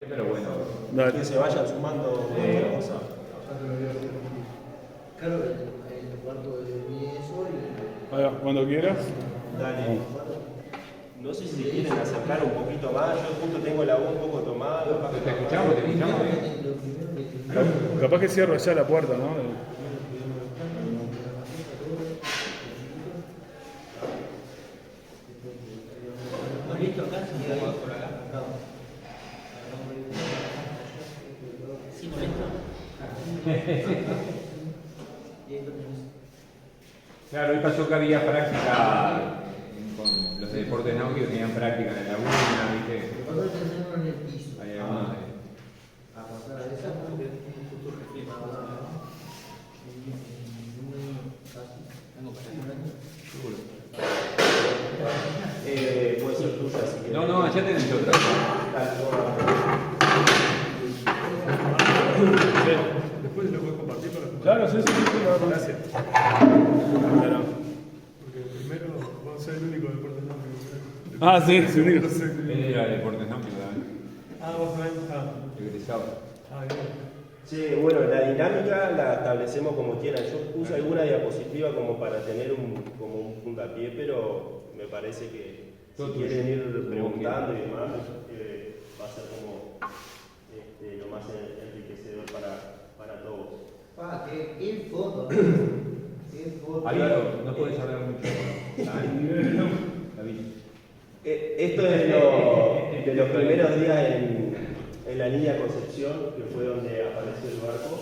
Pero bueno, Dale. Que se vayan sumando cualquier cosa. Claro, el cuarto de mi eso y... Ahí va, cuando quieras. Dale. No sé si se quieren acercar un poquito más. Yo justo tengo la voz un poco tomada. ¿te escuchamos? ¿Te escuchamos bien? Lo primero que... Capaz que cierro allá la puerta, ¿no? ¿Listo acá? Sí, ahí. Por acá. ¿Sí molesta? Claro, hoy pasó que había práctica con los de deportes náuticos, tenían práctica en la laguna, ¿viste? Nosotros tenemos en el piso. Hay algunos de... A pasar a esa porque es un futuro reflejo. Tengo casi un año. Seguro. Puede ser tuya si quieres. No, allá tenés otra. Después lo puedes compartir para tu Claro, sí, gracias. Porque primero vamos a ser el único deporte náutico. Ah, sí, sí, único. Él era de deportes náuticos también, Vos también. egresado. Bien. Sí, bueno, la dinámica la establecemos como quieran. Yo puse alguna diapositiva como para tener como un puntapié, pero me parece que si Todo quieren tuyo. ir preguntando y demás, va a ser como lo más enriquecedor para todos. Qué foto. Qué foto. Alvaro, no podés hablar mucho. David. Esto es de los primeros días en la línea Concepción, que fue donde apareció el barco.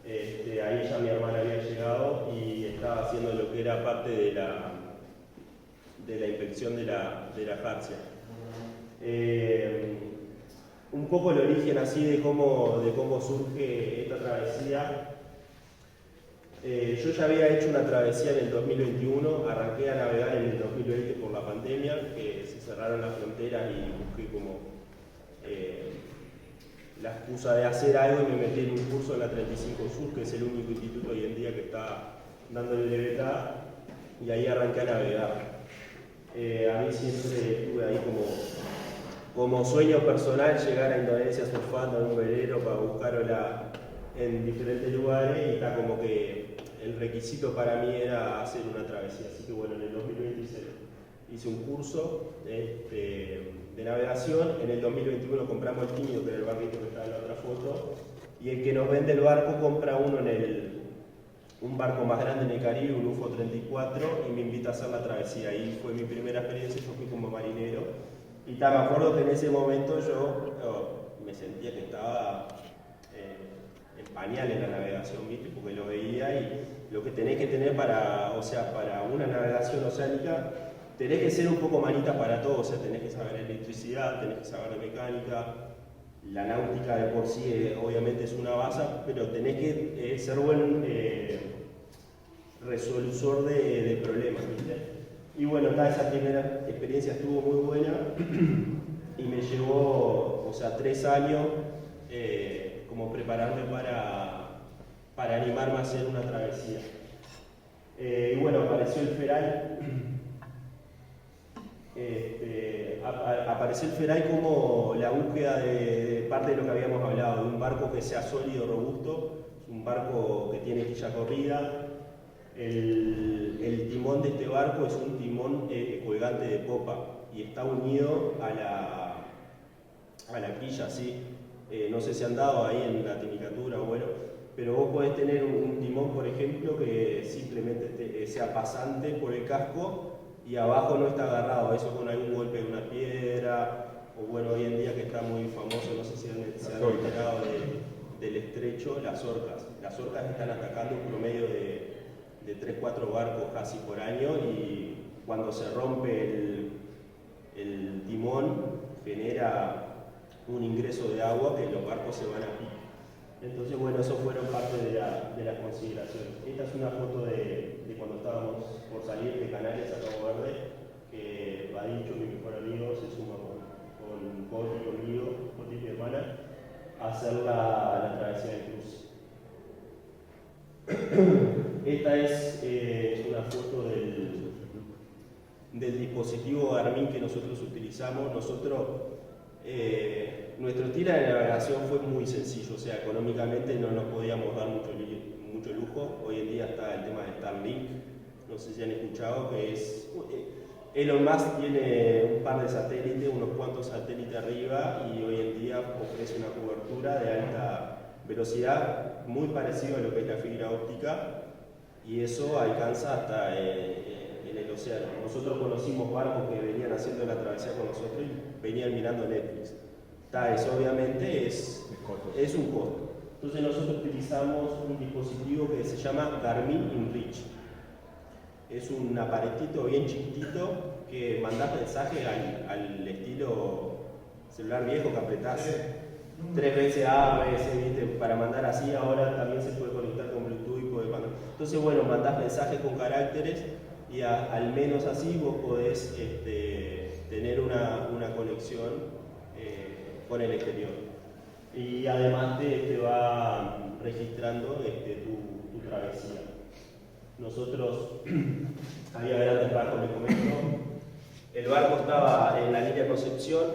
Ahí ya mi hermana había llegado y estaba haciendo lo que era parte de la inspección de la Jarcia. Un poco el origen así de cómo surge esta travesía. Yo ya había hecho una travesía en el 2021, arranqué a navegar en el 2020 por la pandemia, que se cerraron las fronteras y busqué como la excusa de hacer algo y me metí en un curso en la 35 Sur, que es el único instituto hoy en día que está dándole libertad, y ahí arranqué a navegar. A mí siempre estuve ahí como sueño personal llegar a Indonesia surfando en un velero para buscar ola en diferentes lugares, y está como que el requisito para mí era hacer una travesía. Así que bueno, en el 2020 hice un curso de navegación. En el 2021 compramos el Tímido, que era el barrito que está en la otra foto, y el que nos vende el barco compra uno un barco más grande en el Caribe, un UFO 34, y me invita a hacer la travesía. Ahí fue mi primera experiencia, yo fui como marinero, y me acuerdo que en ese momento yo me sentía que estaba en pañales en la navegación, ¿viste? Porque lo veía, y lo que tenés que tener para una navegación oceánica, tenés que ser un poco manita para todo. O sea, tenés que saber electricidad, tenés que saber de mecánica. La náutica de por sí obviamente es una base, pero tenés que ser buen resoluzor de problemas, ¿viste? Y bueno, esa primera experiencia estuvo muy buena y me llevó, 3 años como prepararme para animarme a hacer una travesía. Y bueno, apareció el Feray. Apareció el Feray como la búsqueda de parte de lo que habíamos hablado, de un barco que sea sólido, robusto, un barco que tiene quilla corrida. El timón de este barco es un timón colgante de popa y está unido a la quilla, ¿sí? No sé si han dado ahí en la timicatura, bueno, pero vos podés tener un timón, por ejemplo, que simplemente sea pasante por el casco y abajo no está agarrado, eso con algún golpe de una piedra, o bueno, hoy en día que está muy famoso, no sé si se han enterado del estrecho, las orcas. Las orcas están atacando un promedio de 3-4 barcos casi por año, y cuando se rompe el timón genera un ingreso de agua que los barcos se van a pique. Entonces, bueno, eso fueron parte de las consideraciones. Esta es una foto de cuando estábamos por salir de Canarias a Cabo Verde, que ha dicho mi mejor amigo se suma con Coti, conmigo, Coti mi hermana, a hacer la travesía de cruz. Esta es una foto del dispositivo Garmin que nosotros utilizamos. Nosotros Nuestro estilo de navegación fue muy sencillo, o sea, económicamente no nos podíamos dar mucho lujo. Hoy en día está el tema de Starlink, no sé si han escuchado, que es... Elon Musk tiene un par de satélites, unos cuantos satélites arriba, y hoy en día ofrece una cobertura de alta velocidad, muy parecido a lo que es la fibra óptica, y eso alcanza hasta en el océano. Nosotros conocimos barcos que venían haciendo la travesía con nosotros y venían mirando Netflix. Eso obviamente es un costo. Entonces nosotros utilizamos un dispositivo que se llama Garmin InReach. Es un aparatito bien chiquitito que mandás mensaje al estilo celular viejo que apretás 3 veces A, veces, ¿viste? Para mandar así. Ahora también se puede conectar con Bluetooth y puede mandar. Entonces, bueno, mandás mensajes con caracteres y al menos así vos podés tener una conexión con el exterior. Y además te va registrando tu travesía. Nosotros, había grandes barcos, les comento. El barco estaba en la línea de Concepción,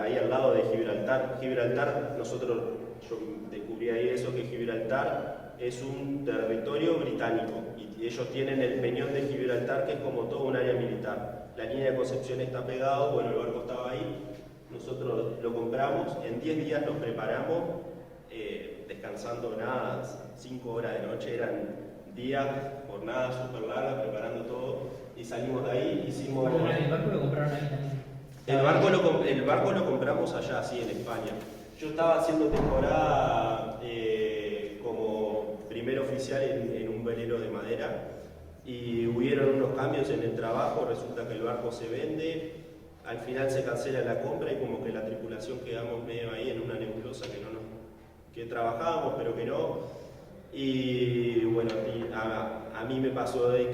ahí al lado de Gibraltar. Gibraltar, yo descubrí ahí eso, que Gibraltar es un territorio británico y ellos tienen el peñón de Gibraltar, que es como todo un área militar. La línea de Concepción está pegado, bueno, el barco estaba ahí, nosotros lo compramos, en 10 días nos preparamos, descansando nada, 5 horas de noche, eran días, jornadas súper largas, preparando todo, y salimos de ahí, hicimos... ¿El barco lo compraron ahí también? El barco lo compramos allá, sí, en España. Yo estaba haciendo temporada como primer oficial en un velero de madera, y hubieron unos cambios en el trabajo, resulta que el barco se vende, al final se cancela la compra y como que la tripulación quedamos medio ahí en una nebulosa que trabajábamos pero que no. Y bueno, a mí me pasó de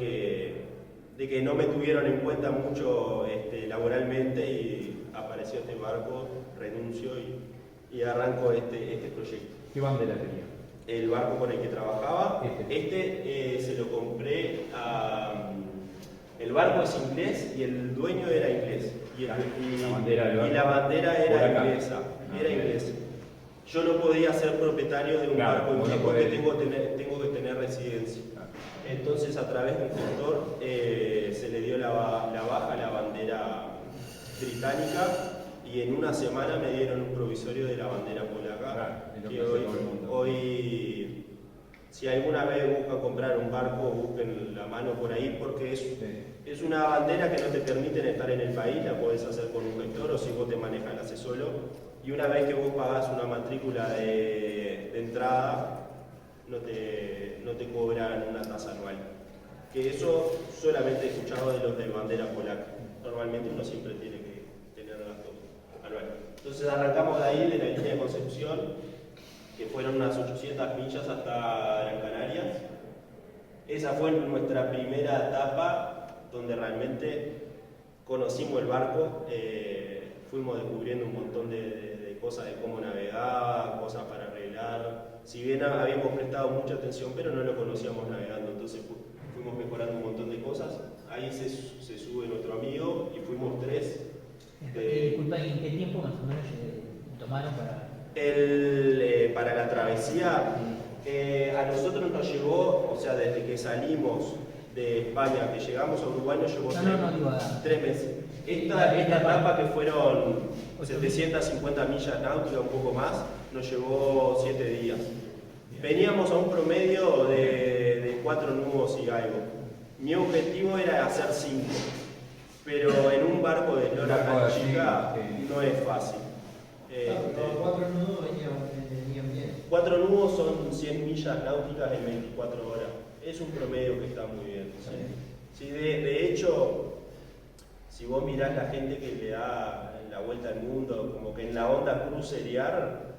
que no me tuvieron en cuenta mucho laboralmente, y apareció este barco, renuncio y arranco este proyecto. ¿Qué bandera tenía? El barco con el que trabajaba, se lo compré a... El barco es inglés y el dueño era inglés. La bandera era inglesa. Era inglesa. Yo no podía ser propietario de un barco inglés porque tengo que tener residencia. Entonces, a través de un gestor se le dio la baja a la bandera británica, y en una semana me dieron un provisorio de la bandera polaca. Que hoy, si alguna vez buscan comprar un barco, busquen la mano por ahí, porque es una bandera que no te permiten estar en el país, la podés hacer con un gestor, o si vos te manejas, la haces solo. Y una vez que vos pagás una matrícula de entrada, no te cobran una tasa anual. Que eso solamente he escuchado de los de bandera polaca. Normalmente uno siempre tiene que tener gasto anual. Entonces arrancamos de ahí, de la línea de Concepción, que fueron unas 800 millas hasta Gran Canarias. Esa fue nuestra primera etapa donde realmente conocimos el barco. Fuimos descubriendo un montón de cosas de cómo navegaba, cosas para arreglar. Si bien habíamos prestado mucha atención, pero no lo conocíamos navegando, entonces fuimos mejorando un montón de cosas. Ahí se sube nuestro amigo y fuimos 3. Disculpa, ¿en qué tiempo más o menos tomaron para la travesía? A nosotros nos llevó, o sea, desde que salimos de España, que llegamos a Uruguay, nos llevó 3 meses. Esta etapa, que fueron 750 millas náuticas, un poco más, nos llevó 7 días. Veníamos a un promedio de 4 nudos y algo. Mi objetivo era hacer 5, pero en un barco de eslora tan chica no es fácil. 4 nudos venían bien. 4 nudos son 100 millas náuticas en 24 horas. Es un promedio que está muy bien. ¿Sí? De hecho, si vos mirás la gente que le da la vuelta al mundo, como que en la onda crucerear,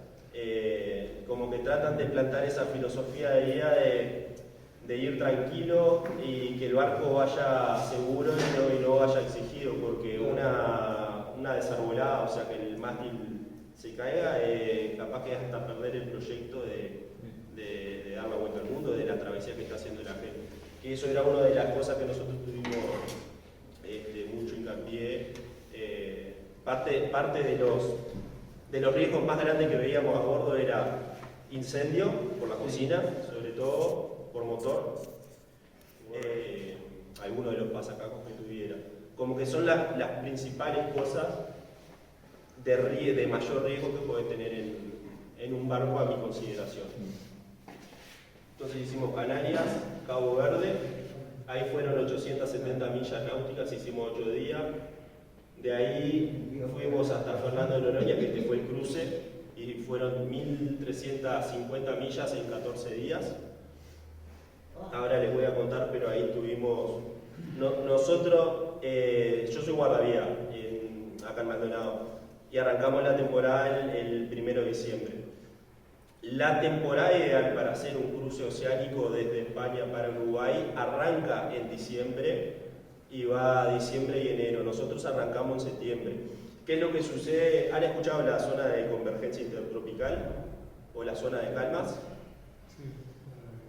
como que tratan de plantar esa filosofía de idea de ir tranquilo y que el barco vaya seguro y no vaya exigido, porque una desarbolada, o sea, que el mástil se caiga, capaz que hasta perder el proyecto de dar la vuelta al mundo, de la travesía que está haciendo la gente. Que eso era una de las cosas que nosotros tuvimos mucho hincapié, parte de los riesgos más grandes que veíamos a bordo era incendio por la cocina, sobre todo por motor, algunos de los pasacacos que tuviera. Como que son las principales cosas de mayor riesgo que puede tener en un barco a mi consideración. Entonces hicimos Canarias, Cabo Verde, ahí fueron 870 millas náuticas, hicimos 8 días. De ahí fuimos hasta Fernando de Noroña, que este fue el cruce, y fueron 1350 millas en 14 días. Ahora les voy a contar, pero ahí tuvimos... nosotros, yo soy guardavía acá en Maldonado, y arrancamos la temporada el 1 de diciembre. La temporada ideal para hacer un cruce oceánico desde España para Uruguay arranca en diciembre y va a diciembre y enero. Nosotros arrancamos en septiembre. ¿Qué es lo que sucede? ¿Han escuchado la zona de convergencia intertropical o la zona de calmas?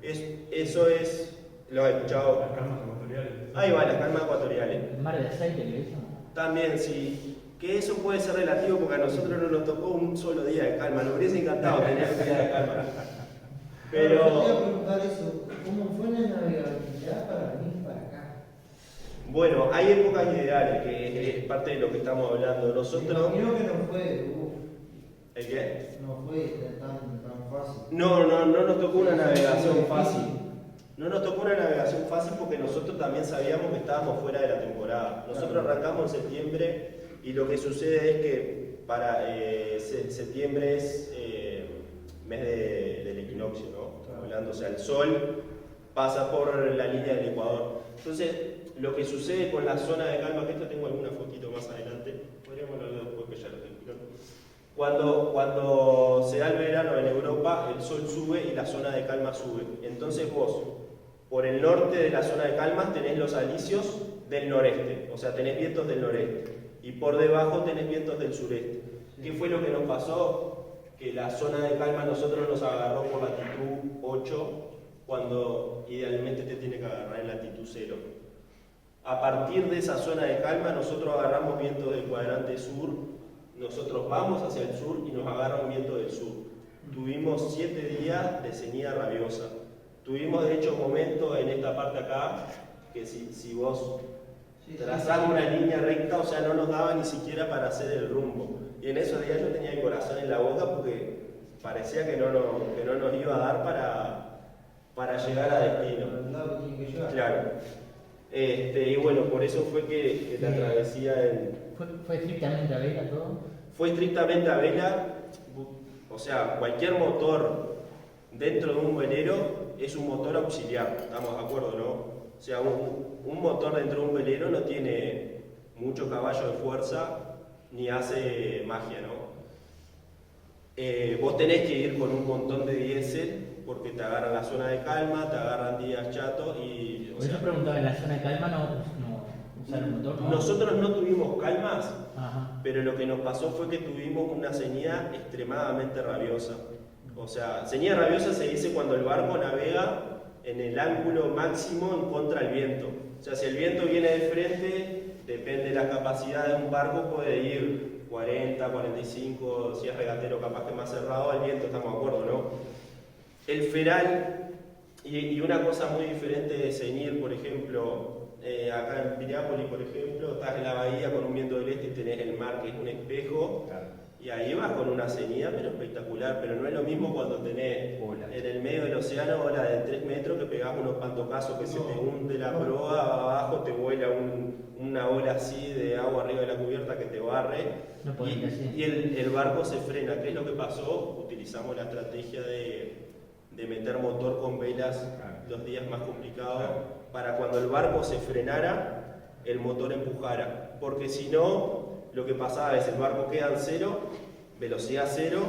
Eso es, ¿lo has escuchado? Las calmas ecuatoriales. Ahí va, las calmas ecuatoriales. ¿El mar de aceite que hizo? También sí. Que eso puede ser relativo porque a nosotros no nos tocó un solo día de calma. Nos hubiese encantado tener un día de calma. Yo te iba a Pero, preguntar eso, ¿cómo fue la navegabilidad para venir para acá? bueno, hay épocas ideales, que es parte de lo que estamos hablando. Nosotros... Me imagino que no fue, ¿El qué? no fue tan fácil. No nos tocó una navegación fácil. No nos tocó una navegación fácil porque nosotros también sabíamos que estábamos fuera de la temporada. Nosotros arrancamos en septiembre y lo que sucede es que para septiembre es mes del equinoccio, ¿no? Estamos hablando, o sea, el sol pasa por la línea del Ecuador. Entonces, lo que sucede con la zona de calma, que esto tengo alguna fotito más adelante, podríamos hablarlo después que ya lo tengo. Cuando se da el verano en Europa, el sol sube y la zona de calma sube. Entonces vos, por el norte de la zona de calma, tenés los alisios del noreste, o sea, tenés vientos del noreste. Y por debajo tenés vientos del sureste. ¿Qué fue lo que nos pasó? Que la zona de calma nosotros nos agarró por latitud 8, cuando idealmente te tiene que agarrar en latitud 0. A partir de esa zona de calma nosotros agarramos vientos del cuadrante sur, nosotros vamos hacia el sur y nos agarra un viento del sur. Tuvimos 7 días de ceñida rabiosa. Tuvimos de hecho momentos en esta parte acá, que si vos trazás una línea recta, o sea, no nos daba ni siquiera para hacer el rumbo. Y en esos días yo tenía el corazón en la boca porque parecía que no nos iba a dar para llegar a destino. Claro. Y bueno, por eso fue que la travesía ¿Fue estrictamente a vela todo? fue estrictamente a vela. O sea, cualquier motor dentro de un velero es un motor auxiliar, ¿estamos de acuerdo, no? O sea, un motor dentro de un velero no tiene mucho caballo de fuerza ni hace magia, ¿no? Vos tenés que ir con un montón de diésel porque te agarran la zona de calma, te agarran días chatos y... Por eso preguntaba, en la zona de calma no usaron motor, ¿no? Nosotros no tuvimos calmas, Ajá. pero lo que nos pasó fue que tuvimos una ceñida extremadamente rabiosa. O sea, ceñida rabiosa se dice cuando el barco navega en el ángulo máximo en contra del viento. O sea, si el viento viene de frente, depende de la capacidad de un barco, puede ir 40, 45, si es regatero capaz que más cerrado al viento, estamos de acuerdo, ¿no? El feral, y una cosa muy diferente de ceñir, por ejemplo, acá en Piriápolis, por ejemplo, estás en la bahía con un viento del este y tenés el mar que es un espejo, Claro. y ahí vas con una ceñida, pero espectacular, pero no es lo mismo cuando tenés en el medio del océano ola de 3 metros que pegás unos pantocazos que se te hunde la proa, abajo te vuela una ola así de agua arriba de la cubierta que te barre, No podés decir. y el barco se frena. ¿Qué es lo que pasó? Utilizamos la estrategia de meter motor con velas los días más complicados para cuando el barco se frenara, el motor empujara, porque si no, lo que pasaba es el barco queda en cero, velocidad cero,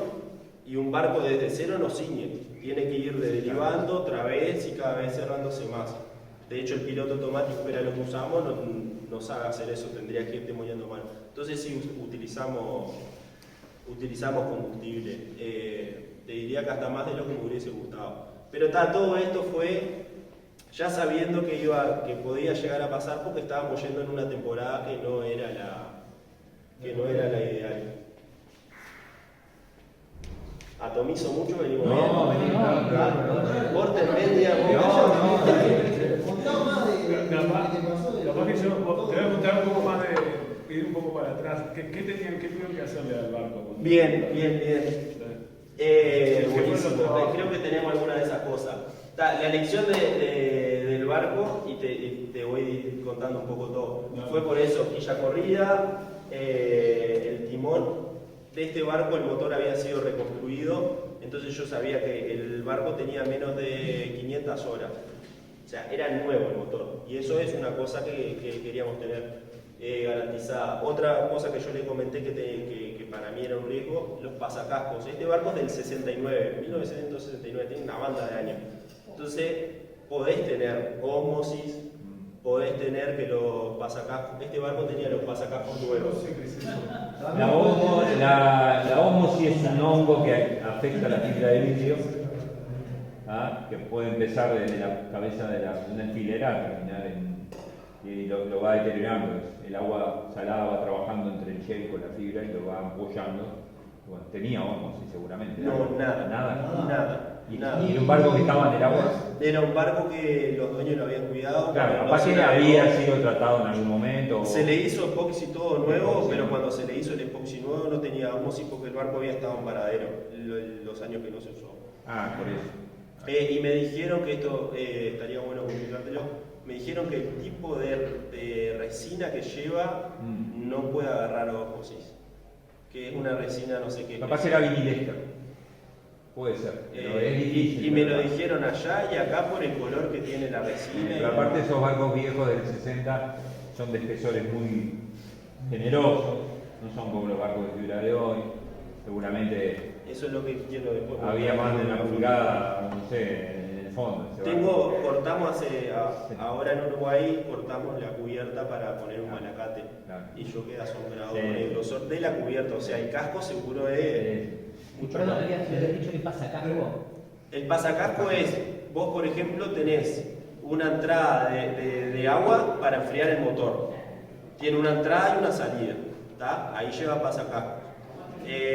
y un barco desde cero no ciñe, tiene que ir derivando otra vez y cada vez cerrándose más. De hecho, el piloto automático, que era lo que usamos, no sabe hacer eso, tendría que ir temoriando mal. Entonces sí utilizamos combustible, te diría que hasta más de lo que me hubiese gustado. Pero todo esto fue ya sabiendo que podía llegar a pasar porque estábamos yendo en una temporada que no era la me hizo mucho, venimos No, bien. vení, no. Corte media, Contá más de Capaz, qué te pasó. capaz que yo te voy a contar un poco más de ir un poco para atrás. ¿Qué tuvieron que hacerle al barco? Bien. Buenísimo. trabajo? Creo que tenemos alguna de esas cosas. La elección del barco, y te voy contando un poco todo, No. fue por eso, quilla corrida, el timón de este barco, el motor había sido reconstruido, entonces yo sabía que el barco tenía menos de 500 horas. O sea, era nuevo el motor, y eso es una cosa que queríamos tener garantizada. Otra cosa que yo le comenté que para mí era un riesgo, los pasacascos. Este barco es del 69, 1969, tiene una banda de años. Entonces, podés tener ósmosis, podés tener que los pasacascos, este barco tenía los pasacascos nuevos. La ósmosis es un hongo que afecta la fibra de vidrio, que puede empezar desde la cabeza de una alfilera a terminar y lo va deteriorando. El agua salada va trabajando entre el gel con la fibra y lo va apoyando. Bueno, tenía ósmosis seguramente. No, nada. Nada. Nada. Y un barco que estaba en el agua. Era un barco que los dueños lo habían cuidado. Claro, no capaz se que navegó. había sido tratado en algún momento. Se le hizo epoxi todo nuevo, Sí. pero cuando se le hizo el epoxi nuevo no tenía ósmosis porque el barco había estado en varadero los años que no se usó. Por eso. Y me dijeron que esto estaría bueno comunicártelo. Me dijeron que el tipo de resina que lleva no puede agarrar ósmosis. Que es una resina no sé qué. Capaz era vinilester. Puede ser. Pero es difícil. Y me lo ¿verdad? dijeron allá y acá por el color que tiene la resina. Pero aparte esos barcos viejos del 60 son de espesores muy generosos, no son como los barcos de fibra de hoy. Seguramente Eso es lo que quiero después. había más de una pulgada, no sé, en el fondo. ese barco. Cortamos ahora en Uruguay, cortamos la cubierta para poner un malacate. Claro. Y yo quedé asombrado Sí. con el grosor de la cubierta. O sea, el casco seguro es mucho Perdón, más. habías dicho que pasa casco. El pasacasco es, vos por ejemplo tenés una entrada de agua para enfriar el motor. Tiene una entrada y una salida. ¿Tá? Ahí lleva pasacasco.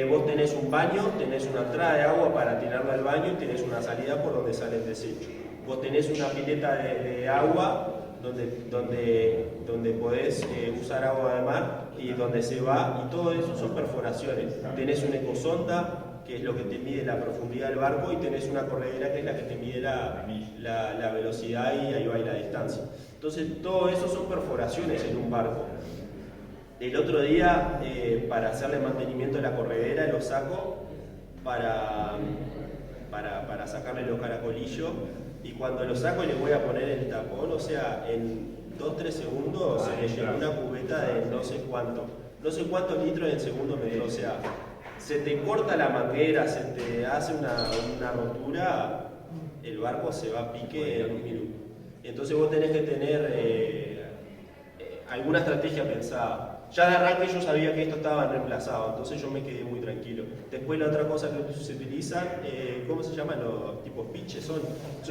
Vos tenés un baño, tenés una entrada de agua para tirarla al baño y tenés una salida por donde sale el desecho. Vos tenés una pileta de agua donde podés usar agua de mar y donde se va, y todo eso son perforaciones. Tenés una ecosonda, que es lo que te mide la profundidad del barco, y tenés una corredera que es la que te mide la velocidad y ahí va y la distancia. Entonces todo eso son perforaciones en un barco. El otro día, para hacerle mantenimiento a la corredera, lo saco para sacarle los caracolillos, y cuando lo saco le voy a poner el tapón, o sea, en 2-3 segundos se le llenó una cubeta de no sé cuántos litros en segundo me dio. O sea, se te corta la manguera, se te hace una rotura, el barco se va a pique en un minuto. Entonces vos tenés que tener alguna estrategia pensada. Ya de arranque yo sabía que esto estaba reemplazado, entonces yo me quedé muy tranquilo. Después la otra cosa que se utiliza, ¿cómo se llaman los tipos piches? Son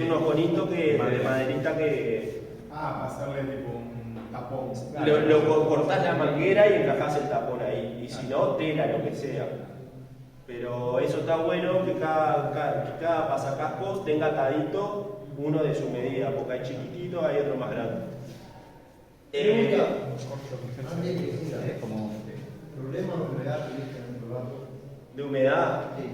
unos conitos de maderita que Pasarle tipo un tapón. lo cortás la manguera y encajás el tapón ahí. Y si no, tela, lo que sea. Pero eso está bueno, que cada pasacasco tenga atadito uno de su medida, porque hay chiquititos, hay otro más grande. Antes que siga, Es como. ¿problema de humedad tuviste en el barco? De humedad, Sí.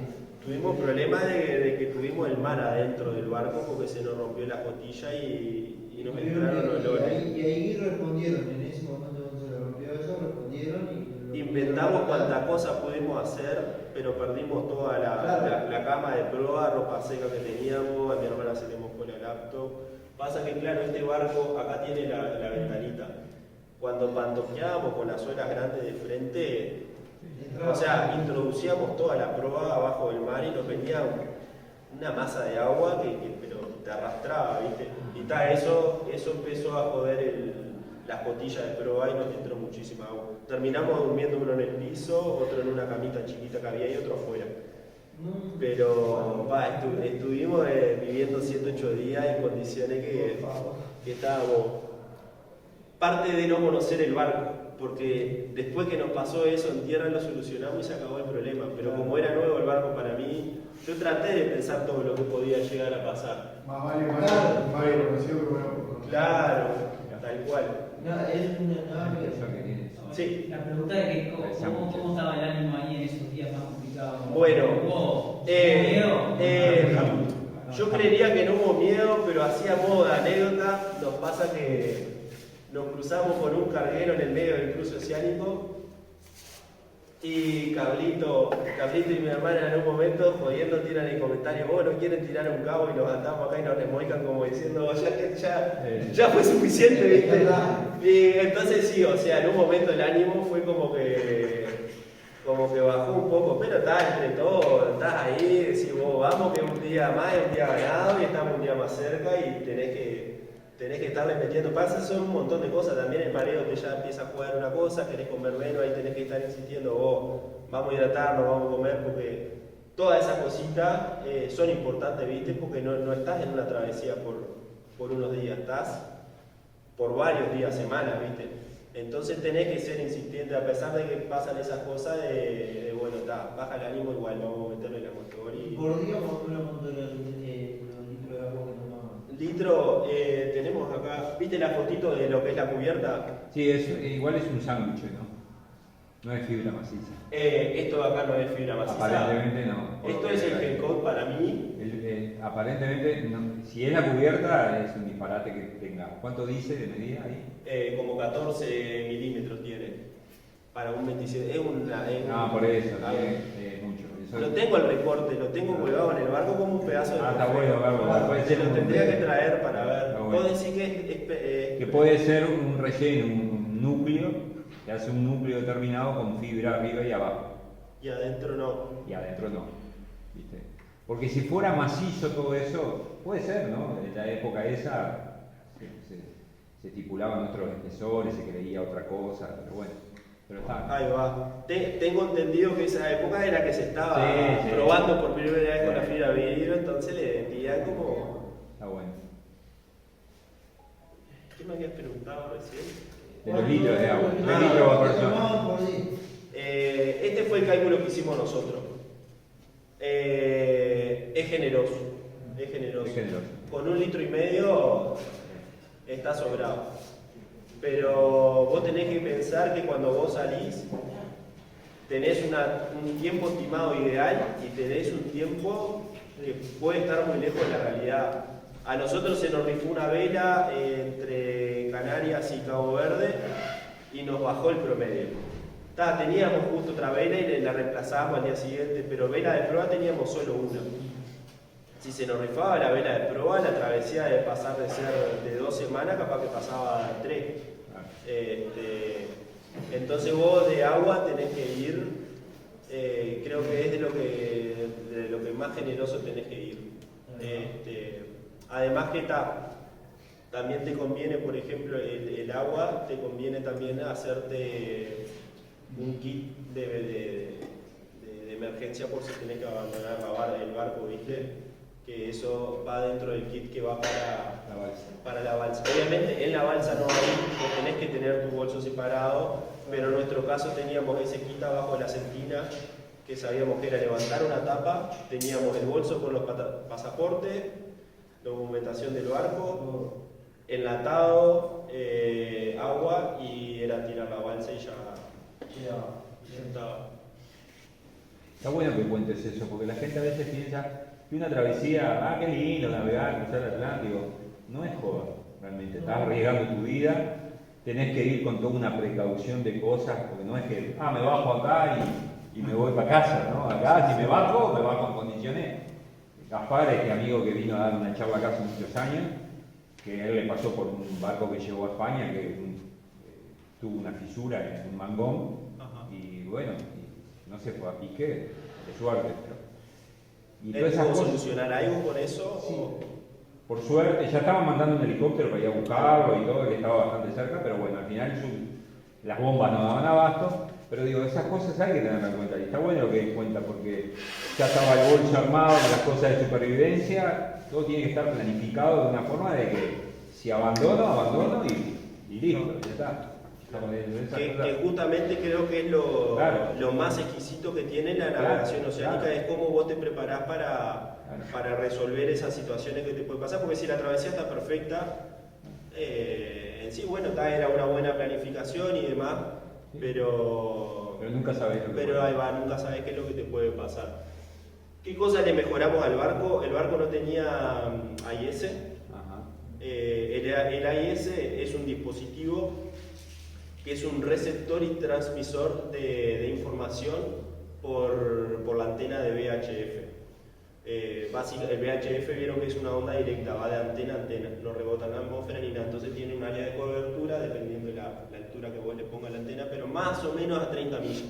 tuvimos problemas de que tuvimos el mar adentro del barco porque se nos rompió la costilla y nos entraron olores. Y ahí respondieron, en ese momento cuando se le rompió eso, respondieron y... Inventamos cuantas cosas pudimos hacer, pero perdimos toda la cama de proa, ropa seca que teníamos, a mi hermana se le mojó la laptop. Pasa que claro, este barco acá tiene la ventanita. Cuando pantoqueábamos con las olas grandes de frente, o sea, introducíamos toda la proa abajo del mar y nos venía una masa de agua pero te arrastraba, ¿viste? Y eso empezó a joder las costillas de proa y nos entró muchísima agua. Terminamos durmiendo uno en el piso, otro en una camita chiquita que había y otro afuera. Pero estuvimos viviendo 108 días en condiciones que estábamos. Parte de no conocer el barco, porque después que nos pasó eso en tierra lo solucionamos y se acabó el problema. Pero como era nuevo el barco para mí, yo traté de pensar todo lo que podía llegar a pasar. Más vale conocido que bueno por conocer. Claro, tal cual. No, es una Eso que tiene. Sí. La pregunta es que ¿cómo estaba el ánimo ahí en esos días más complicados? Bueno, ¿Hubo miedo? yo creería que no hubo miedo, pero hacía modo de anécdota. Nos pasa que nos cruzamos con un carguero en el medio del cruce oceánico y Carlito y mi hermana en un momento jodiendo tiran el comentario, vos no quieren tirar un cabo y nos atamos acá y nos remoican como diciendo ya fue suficiente, ¿viste? Y entonces sí, o sea, en un momento el ánimo fue como que bajó un poco, pero está entre todos, estás ahí, decís vos vamos que es un día más, es un día ganado y estamos un día más cerca y tenés que estarle metiendo pasas, son un montón de cosas, también el mareo te ya empieza a jugar una cosa, querés comer menos, ahí tenés que estar insistiendo, vos vamos a hidratarnos, vamos a comer, porque todas esas cositas son importantes, ¿viste? Porque no estás en una travesía por unos días, estás por varios días, semanas, ¿viste? Entonces tenés que ser insistente, a pesar de que pasan esas cosas bueno, baja el ánimo igual, vamos a meterle la motor y... Por día, ¿cuánto los litros de agua que tomaban? Litro, tenemos acá, ¿viste la fotito de lo que es la cubierta? Sí, igual es un sándwich, ¿no? No es fibra maciza. Esto de acá no es fibra maciza. Aparentemente no. Esto es el Gel Coat para mí. Aparentemente, si es la cubierta, es un disparate que tenga. ¿Cuánto dice de medida ahí? Como 14 milímetros tiene. Para un 27. Es una. Por eso, también es mucho. Eso lo tengo el recorte, lo tengo colgado en el barco como un pedazo de. Está bueno verlo. Te lo tendría que traer para ver. Bueno. Puedo decir que que puede ser un relleno, un núcleo, que hace un núcleo determinado con fibra arriba y abajo. Y adentro no. Y adentro no. ¿Viste? Porque si fuera macizo todo eso, puede ser, ¿no? En la época esa se estipulaban otros espesores, se creía otra cosa, pero bueno. Pero está. Ahí va. Tengo entendido que esa época era que se estaba Sí. probando por primera vez con la fibra de vidrio, entonces le vendían como. Está bueno. ¿Qué me habías preguntado recién? De los litros de agua. 3 litros por persona. Tomaban por día. Este fue el cálculo que hicimos nosotros. Es generoso. Es generoso. Es generoso. Con 1,5 litros está sobrado. Pero vos tenés que pensar que cuando vos salís, tenés un tiempo estimado ideal y tenés un tiempo que puede estar muy lejos de la realidad. A nosotros se nos rifó una vela entre Canarias y Cabo Verde y nos bajó el promedio. Teníamos justo otra vela y la reemplazamos al día siguiente, pero vela de proa teníamos solo una. Si se nos rifaba la vela de proa, la travesía de pasar de ser de 2 semanas, capaz que pasaba a 3. Entonces vos de agua tenés que ir, creo que es de lo que más generoso tenés que ir. Además que también te conviene, por ejemplo, el agua, te conviene también hacerte un kit de emergencia por si tenés que abandonar el barco, ¿viste? Que eso va dentro del kit que va para la balsa. Obviamente en la balsa no hay, tenés que tener tu bolso separado, pero en nuestro caso teníamos ese kit abajo de la sentina, que sabíamos que era levantar una tapa, teníamos el bolso con los pasaportes, documentación del barco, enlatado, agua, y era tirar la balsa y ya estaba. Está bueno que cuentes eso, porque la gente a veces piensa que una travesía, qué lindo navegar, cruzar el Atlántico. No es joda, realmente. Estás arriesgando tu vida, tenés que ir con toda una precaución de cosas, porque no es que, me bajo acá y me voy para casa, ¿no? Acá, si me bajo en condiciones. Gaspar, este amigo que vino a dar una charla acá hace muchos años, que él le pasó por un barco que llegó a España, que tuvo una fisura en un mangón, y bueno, no se fue a pique, de suerte. Y todas esas ¿Pudo cosas, solucionar algo con eso? sí. Por suerte, ya estaban mandando un helicóptero para ir a buscarlo y todo, que estaba bastante cerca, pero bueno, al final las bombas no daban abasto. Pero digo, esas cosas hay que tener en cuenta. Y está bueno lo que des cuenta, porque ya estaba el bolso armado con las cosas de supervivencia, todo tiene que estar planificado de una forma de que si abandono y listo, ya está. estamos viendo esa que cosa. justamente creo que es Claro. lo más exquisito que tiene la navegación Claro, oceánica, claro. es cómo vos te preparás para resolver esas situaciones que te pueden pasar, porque si la travesía está perfecta, en sí, bueno, era una buena planificación y demás, Sí. pero Pero nunca sabés lo que pero puede ahí va, nunca sabes qué es lo que te puede pasar. ¿Qué cosa le mejoramos al barco? El barco no tenía AIS. Ajá. El AIS es un dispositivo que es un receptor y transmisor de información por la antena de VHF. El VHF vieron que es una onda directa, va de antena a antena, no rebota en la atmósfera ni nada, entonces tiene un área de cobertura dependiendo de la altura que vos le pongas a la antena, pero más o menos a 30 millas.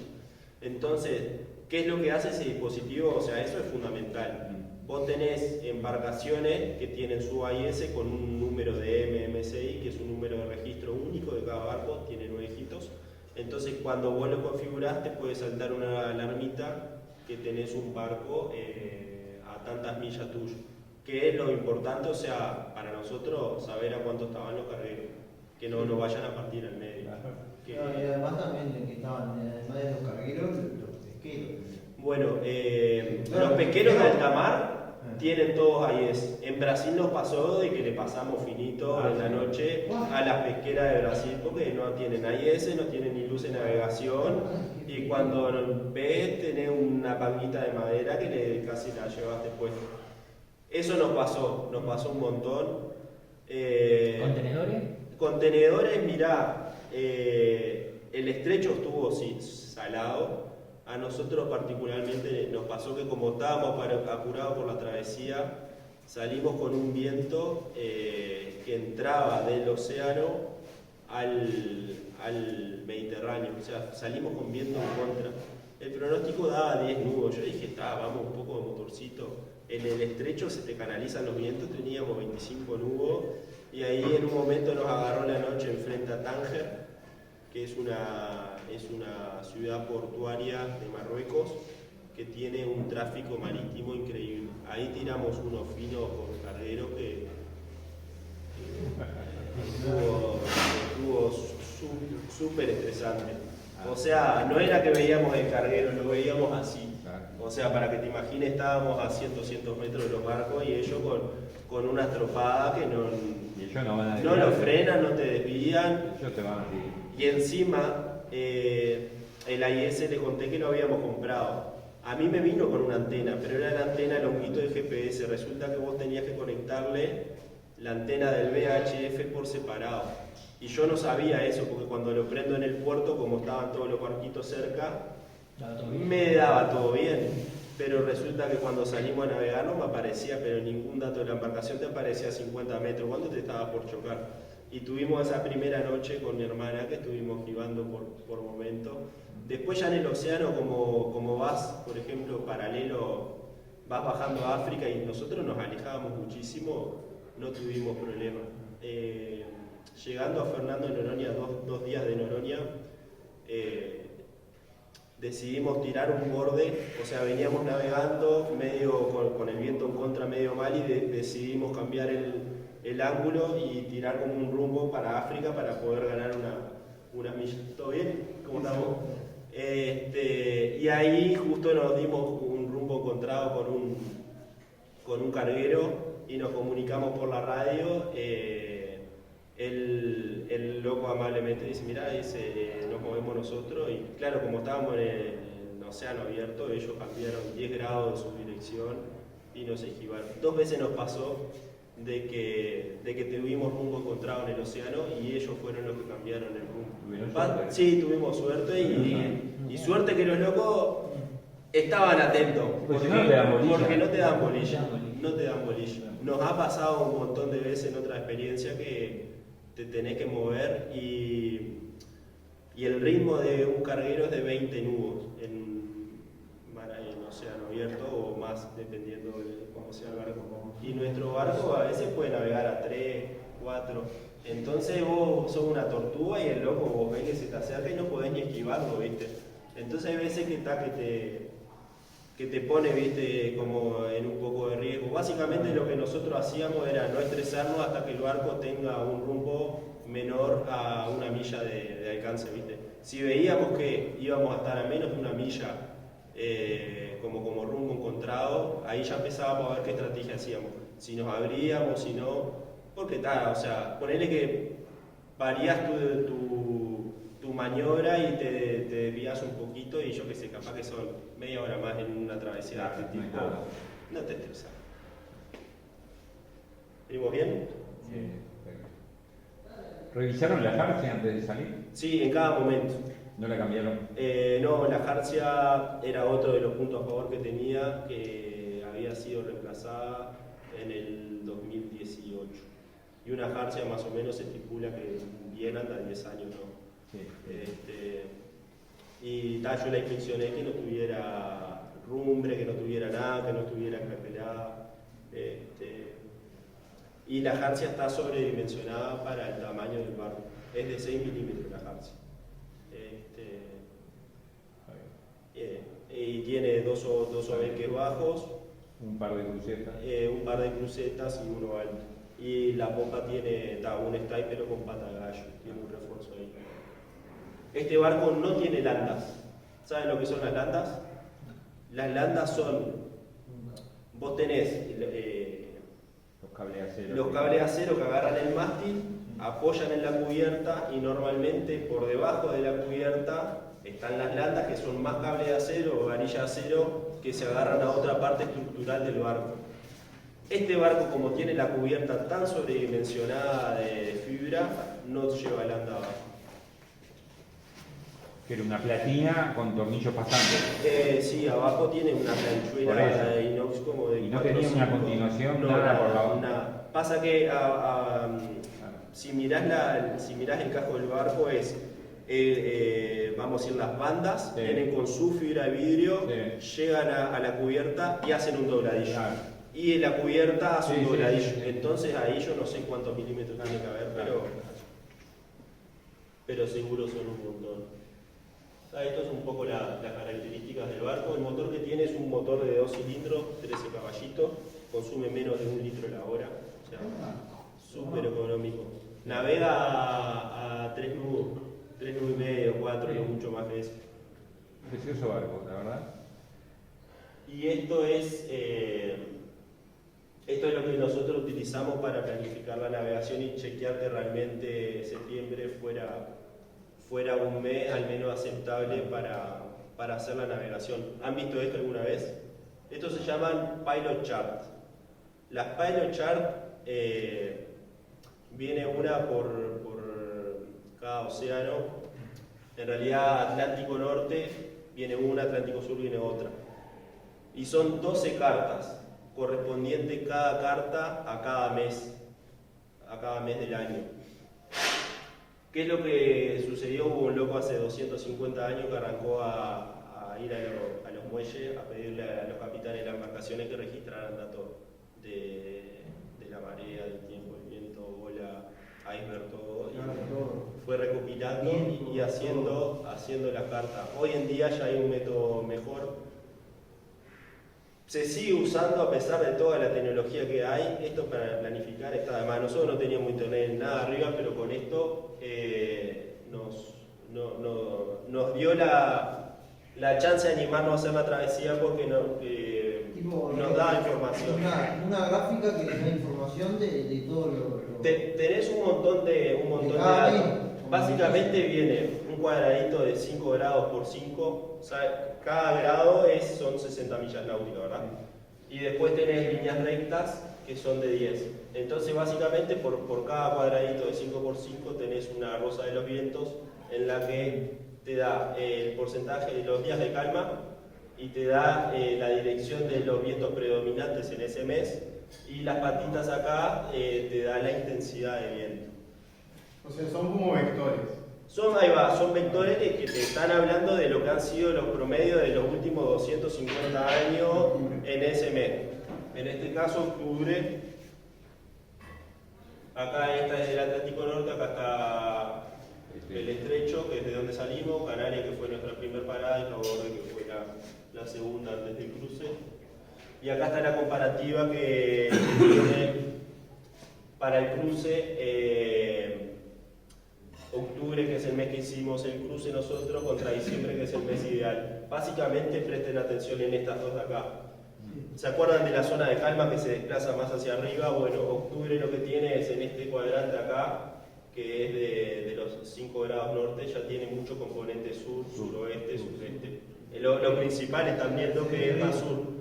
Entonces, ¿qué es lo que hace ese dispositivo? O sea, eso es fundamental. Vos tenés embarcaciones que tienen su AIS con un número de MMSI, que es un número de registro único de cada barco, tiene 9 dígitos. Entonces, cuando vos lo configurás, te puede saltar una alarmita que tenés un barco a tantas millas tuyo. ¿Qué es lo importante? O sea, para nosotros, saber a cuánto estaban los cargueros, que no nos vayan a partir al medio. Que- No, y además también de que estaban, además de los cargueros, los pesqueros. Bueno, Claro, los pesqueros de pero- alta mar tienen todos AIS. En Brasil nos pasó de que le pasamos finito en la noche a las pesqueras de Brasil porque no tienen AIS, no tienen ni luz de navegación y cuando ves tenés una panguita de madera que casi la llevaste puesta. Eso nos pasó un montón. ¿Contenedores? Contenedores, mirá, el estrecho estuvo salado. A nosotros particularmente nos pasó que como estábamos apurados por la travesía, salimos con un viento que entraba del océano al Mediterráneo, o sea, salimos con viento en contra. El pronóstico daba 10 nudos, yo dije, vamos un poco de motorcito. En el estrecho se te canalizan los vientos, teníamos 25 nudos y ahí en un momento nos agarró la noche enfrente a Tánger, que es una ciudad portuaria de Marruecos que tiene un tráfico marítimo increíble. Ahí tiramos unos finos con carguero que estuvo súper estresante. O sea, no era que veíamos el carguero, lo veíamos así. O sea, para que te imagines, estábamos a 200 metros de los barcos y ellos con una estropada que Y ellos no van a no lo frenan, no te desvían. Ellos te van a seguir. Y encima, el AIS le conté que lo habíamos comprado. A mí me vino con una antena, pero era la antena longuito del GPS. Resulta que vos tenías que conectarle la antena del VHF por separado. Y yo no sabía eso, porque cuando lo prendo en el puerto, como estaban todos los barquitos cerca, me daba todo bien. Pero resulta que cuando salimos a navegar no me aparecía, pero ningún dato de la embarcación te aparecía a 50 metros, cuando te estaba por chocar. Y tuvimos esa primera noche con mi hermana, que estuvimos jugando por momentos. Después ya en el océano, como vas, por ejemplo, paralelo, vas bajando a África y nosotros nos alejábamos muchísimo, no tuvimos problema. Llegando a Fernando de Noronha, dos días de Noronha, decidimos tirar un borde, o sea, veníamos navegando medio con el viento en contra, medio mal, y decidimos cambiar el ángulo y tirar como un rumbo para África para poder ganar una milla. ¿Todo bien? ¿Cómo estamos? Y ahí justo nos dimos un rumbo encontrado con un carguero y nos comunicamos por la radio. El loco amablemente dice, mirá, nos movemos nosotros, y claro, como estábamos en el océano abierto, ellos cambiaron 10 grados de su dirección y nos esquivaron. 2 veces nos pasó de que tuvimos rumbo encontrado en el océano y ellos fueron los que cambiaron el rumbo. ¿Tuvieron suerte? Sí, tuvimos suerte y suerte que los locos estaban atentos, Pues si no, te dan bolilla. porque no te dan bolilla, No te dan bolilla. no te dan bolilla. Nos ha pasado un montón de veces en otra experiencia que te tenés que mover y el ritmo de un carguero es de 20 nudos en océano abierto o más, dependiendo de cómo sea el barco. Y nuestro barco a veces puede navegar a 3, 4. Entonces vos sos una tortuga y el loco vos ves que se te acerca y no podés ni esquivarlo, ¿viste? Entonces hay veces que te pone, ¿viste? Como en un poco de riesgo. Básicamente lo que nosotros hacíamos era no estresarnos hasta que el barco tenga un rumbo menor a 1 milla de alcance, ¿viste? Si veíamos que íbamos a estar a menos de 1 milla como rumbo encontrado, ahí ya empezábamos a ver qué estrategia hacíamos. Si nos abríamos, si no, porque tal, o sea, ponele que varías tu maniobra y te desvías un poquito y yo qué sé, capaz que son media hora más en una travesía de este No es tipo. nada. No te estresas. ¿Venimos bien? ¿Revisaron la jarcia antes de salir? Sí, en cada momento. ¿No la cambiaron? No, la jarcia era otro de los puntos a favor que tenía, que había sido reemplazada en el 2018. Y una jarcia más o menos se estipula que bien anda 10 años, ¿no? Sí. Y yo la inspeccioné que no tuviera rumbre, que no tuviera nada, que no estuviera craquelada. Y la jarcia está sobredimensionada para el tamaño del barco. Es de 6 milímetros la jarcia. Y tiene dos obenques bajos, Un par de crucetas. un par de crucetas y uno alto. Y la popa tiene un stay pero con pata de gallo, tiene un refuerzo ahí. Este barco no tiene landas. ¿Saben lo que son las landas? Las landas son, vos tenés Los cables de acero. los cables de acero que agarran el mástil, apoyan en la cubierta y normalmente por debajo de la cubierta están las landas que son más cables de acero o varillas de acero que se agarran a otra parte estructural del barco. Este barco, como tiene la cubierta tan sobredimensionada de fibra, no lleva landa abajo. Que era una platina con tornillos pasantes. Sí, abajo tiene una Por planchuela eso. de inox como de Y no 4 o tenía una 5. continuación, No, nada por la nada. Pasa que si mirás el casco del barco vamos a decir, las bandas Sí. vienen con su fibra de vidrio, Sí. llegan a la cubierta y hacen un dobladillo. Claro. Y en la cubierta hace Sí, un sí, dobladillo. sí, sí. Entonces ahí yo no sé cuántos milímetros tiene que haber, Claro. pero seguro son un montón. Esto es un poco las características del barco. El motor que tiene es un motor de 2 cilindros, 13 caballitos, consume menos de 1 litro la hora, o sea, súper económico. Navega a 3 nudos, 3 nudos y medio, 4, no mucho más que eso. Precioso barco, la verdad. Y esto es lo que nosotros utilizamos para planificar la navegación y chequear que realmente septiembre fuera un mes al menos aceptable para hacer la navegación. ¿Han visto esto alguna vez? Estos se llaman Pilot Chart. Las Pilot Chart viene una por cada océano. En realidad Atlántico Norte viene una, Atlántico Sur viene otra. Y son 12 cartas, correspondiente cada carta a cada mes del año. ¿Qué es lo que sucedió? Hubo un loco hace 250 años que arrancó a ir a los muelles a pedirle a los capitanes de las embarcaciones que registraran datos de la marea, del tiempo, el viento, ola, iceberg, todo. Y fue recopilando y haciendo las cartas. Hoy en día ya hay un método mejor. Se sigue usando a pesar de toda la tecnología que hay. Esto para planificar está de más. Nosotros no teníamos internet nada arriba, pero con esto nos dio la chance de animarnos a hacer la travesía porque nos da información. Una gráfica que da información de todo lo. Tenés un montón de datos. Básicamente viene un cuadradito de 5 grados por 5. O sea, cada grado son 60 millas náuticas, ¿verdad? Y después tenés líneas rectas que son de 10. Entonces, básicamente, por cada cuadradito de 5 por 5 tenés una rosa de los vientos en la que te da el porcentaje de los días de calma y te da la dirección de los vientos predominantes en ese mes, y las patitas acá te da la intensidad de viento. O sea, son como vectores. Son vectores que te están hablando de lo que han sido los promedios de los últimos 250 años en ese mes. En este caso, octubre. Acá esta es del Atlántico Norte, acá está el Estrecho, que es de donde salimos, Canarias, que fue nuestra primera parada, y Cabo Verde, que fue la segunda antes del cruce. Y acá está la comparativa que tiene para el cruce octubre, que es el mes que hicimos el cruce nosotros, contra diciembre, que es el mes ideal. Básicamente presten atención en estas dos de acá. ¿Se acuerdan de la zona de calma que se desplaza más hacia arriba? Bueno, octubre lo que tiene es en este cuadrante acá, que es de los 5 grados norte, ya tiene mucho componente sur, suroeste, sureste. Lo principal están viendo que es más sur.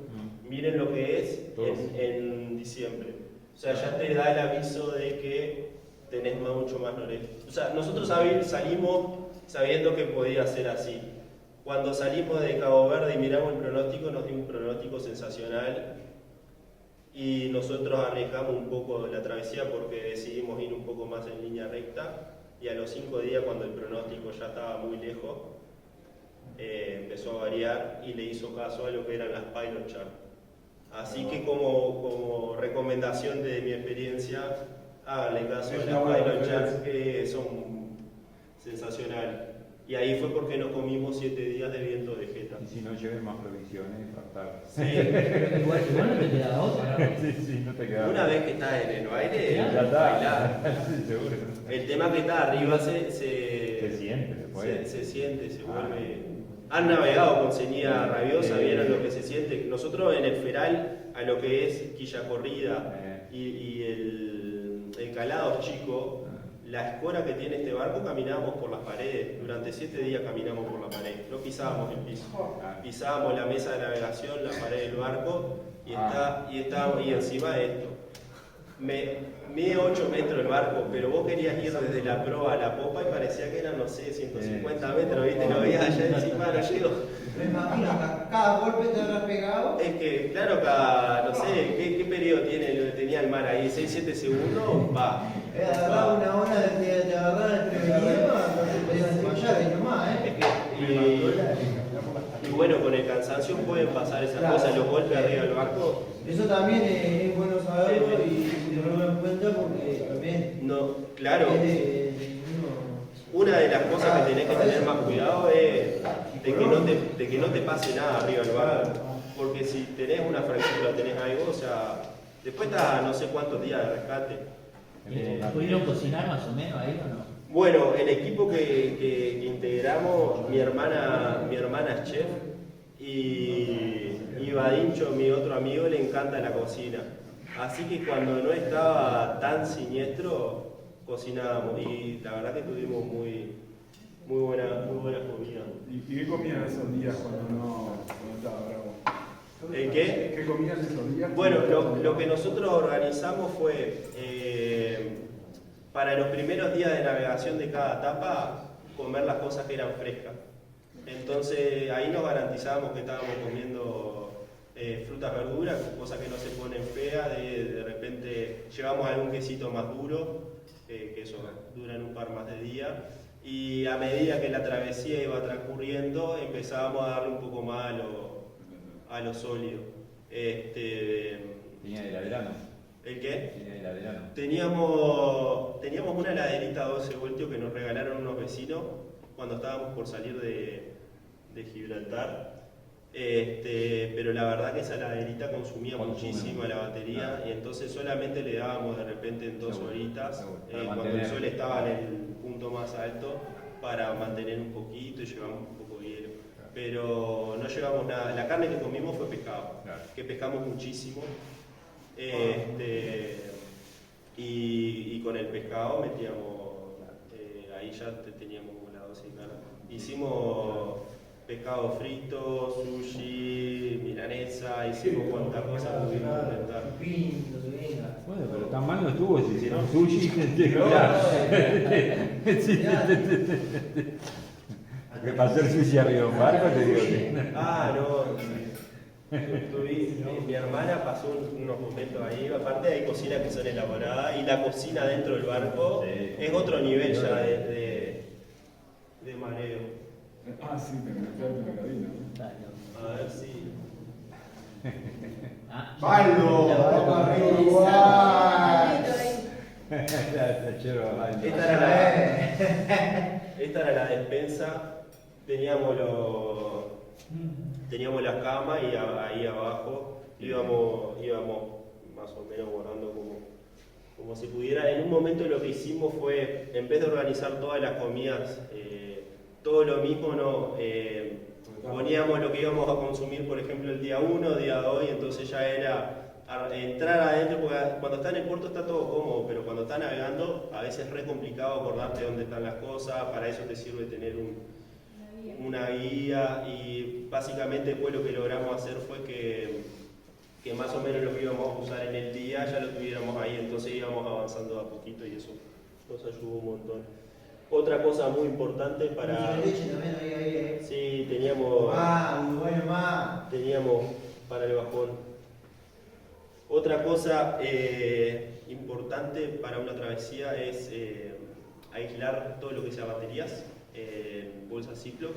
Miren lo que es en diciembre. O sea, ya te da el aviso de que tenés mucho más noreste. O sea, nosotros salimos sabiendo que podía ser así. Cuando salimos de Cabo Verde y miramos el pronóstico, nos dio un pronóstico sensacional y nosotros arriesgamos un poco la travesía porque decidimos ir un poco más en línea recta y a los 5 días, cuando el pronóstico ya estaba muy lejos, empezó a variar y le hizo caso a lo que eran las pilot charts. Así que como recomendación de mi experiencia, háganle caso a las pilot charts, que son sensacionales. Y ahí fue porque nos comimos 7 días de viento de Jeta. Y si no lleves más provisiones, fatal. Sí. Igual no te quedaba otra, ¿no? Sí, no te queda. Una vez que estás en el aire, Ya está. bailar. Sí, seguro. El tema que está arriba Se siente después. se siente, se vuelve. Han navegado con señía rabiosa, vieron lo que se siente. Nosotros en el Feral, a lo que es Quilla Corrida y el Calado Chico, la escora que tiene este barco, caminábamos por las paredes. Durante 7 días caminamos por la pared. No pisábamos el piso. Pisábamos la mesa de navegación, la pared del barco y encima esto. Mide 8 metros el barco, pero vos querías ir desde la proa a la popa y parecía que eran, no sé, 150 metros, ¿viste? Lo veías allá encima, no llego. Me imagino, cada golpe te habrás pegado. Es que, claro, no sé, ¿qué periodo tenía el mar ahí? ¿6-7 segundos? Va. Agarraba una hora de te agarrar el prevenido, no te podías desmayar ahí nomás, Y bueno, con el cansancio pueden pasar esas cosas, los golpes arriba del barco. Eso también es bueno saberlo y tenerlo en cuenta porque también. No, claro. Una de las cosas que tenés que tener más cuidado es de que no te pase nada arriba del barco. Porque si tenés una fractura, tenés algo, o sea, después está no sé cuántos días de rescate. ¿Pudieron cocinar más o menos ahí o no? Bueno, el equipo que integramos, mi hermana es chef y Badincho, mi otro amigo, le encanta la cocina. Así que cuando no estaba tan siniestro, cocinábamos y la verdad que tuvimos muy buena comida. ¿Y qué comían esos días cuando no estaba bravo? ¿El qué? ¿Qué comían esos días? Bueno, lo que nosotros organizamos fue, para los primeros días de navegación de cada etapa, comer las cosas que eran frescas. Entonces ahí nos garantizábamos que estábamos comiendo frutas, verduras, cosas que no se ponen feas. De repente llevamos algún quesito más duro, que eso duran un par más de días. Y a medida que la travesía iba transcurriendo, empezábamos a darle un poco más a lo sólido. Tenía heladera, ¿no? ¿El qué? Tenía heladera, ¿no? Teníamos una heladerita 12 voltios que nos regalaron unos vecinos cuando estábamos por salir de Gibraltar. Pero la verdad que esa heladerita consumía muchísimo la batería y entonces solamente le dábamos de repente en 2 horitas cuando el sol estaba en el punto más alto para mantener un poquito y llevamos un poco de hielo. Pero no llevamos nada. La carne que comimos fue pescado, que pescamos muchísimo. Y con el pescado metíamos, ahí ya teníamos la dosis de carne. Hicimos pescado frito, sushi, milanesa, hicimos cuantas cosas pudimos inventar. Pinto, que venga. Bueno, pero tan mal no estuvo si hicieron sushi. Que para hacer sushi arriba de un barco te digo que. No. Mi hermana pasó unos momentos ahí, aparte hay cocinas que son elaboradas y la cocina dentro del barco es otro nivel ya de mareo. Sí, te metiste en la cabina. A ver si... ¡Baldo! ¡Vamos arriba! Esta era la despensa. Teníamos las camas y ahí abajo íbamos más o menos guardando como si pudiera. En un momento lo que hicimos fue, en vez de organizar todas las comidas, todo lo mismo, no, poníamos lo que íbamos a consumir, por ejemplo, el día 1, día 2, y entonces ya era entrar adentro, porque cuando está en el puerto está todo cómodo, pero cuando está navegando a veces es re complicado acordarte dónde están las cosas. Para eso te sirve tener una guía, y básicamente después lo que logramos hacer fue que más o menos lo que íbamos a usar en el día ya lo tuviéramos ahí, entonces íbamos avanzando a poquito y eso nos ayudó un montón. Otra cosa muy importante para... leche también ahí. Sí, teníamos para el bajón. Otra cosa importante para una travesía es aislar todo lo que sea baterías, bolsas Ziploc,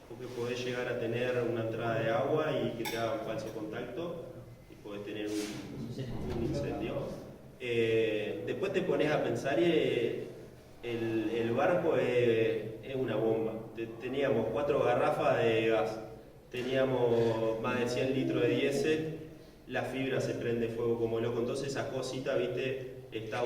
porque podés llegar a tener una entrada de agua y que te haga un falso contacto y podés tener un incendio. Después te pones a pensar y el barco es una bomba. Teníamos 4 garrafas de gas, teníamos más de 100 litros de diésel, la fibra se prende fuego como loco, entonces esas cositas, viste, está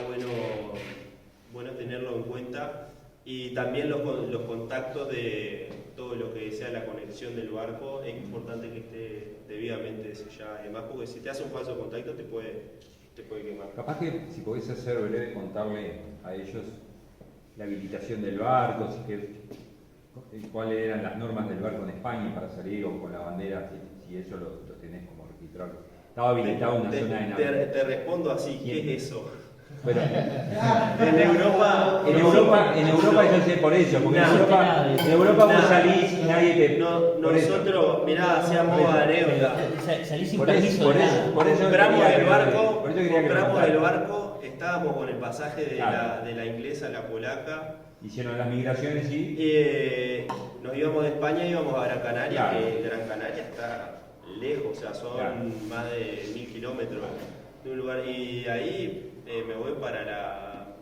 bueno tenerlo en cuenta. Y también los contactos de todo lo que sea la conexión del barco, es importante que esté debidamente sellado, además, porque si te hace un falso contacto te puede quemar. Capaz que si podés hacer breve, contarle a ellos la habilitación del barco, cuáles eran las normas del barco en España para salir, o con la bandera, si eso lo tenés como registrarlo. Estaba habilitado una zona de navegación. Te respondo así, ¿qué es eso? Pero, en Europa yo sé por eso, porque en Europa vos salís y nadie te... Nosotros, mirá, hacíamos anécdota. Salís sin permiso. Compramos el barco, estábamos con el pasaje de la inglesa a la polaca. Hicieron las migraciones y... nos íbamos de España y íbamos a Gran Canaria, que Gran Canaria está lejos, o sea, son más de 1000 kilómetros de un lugar, y ahí me voy para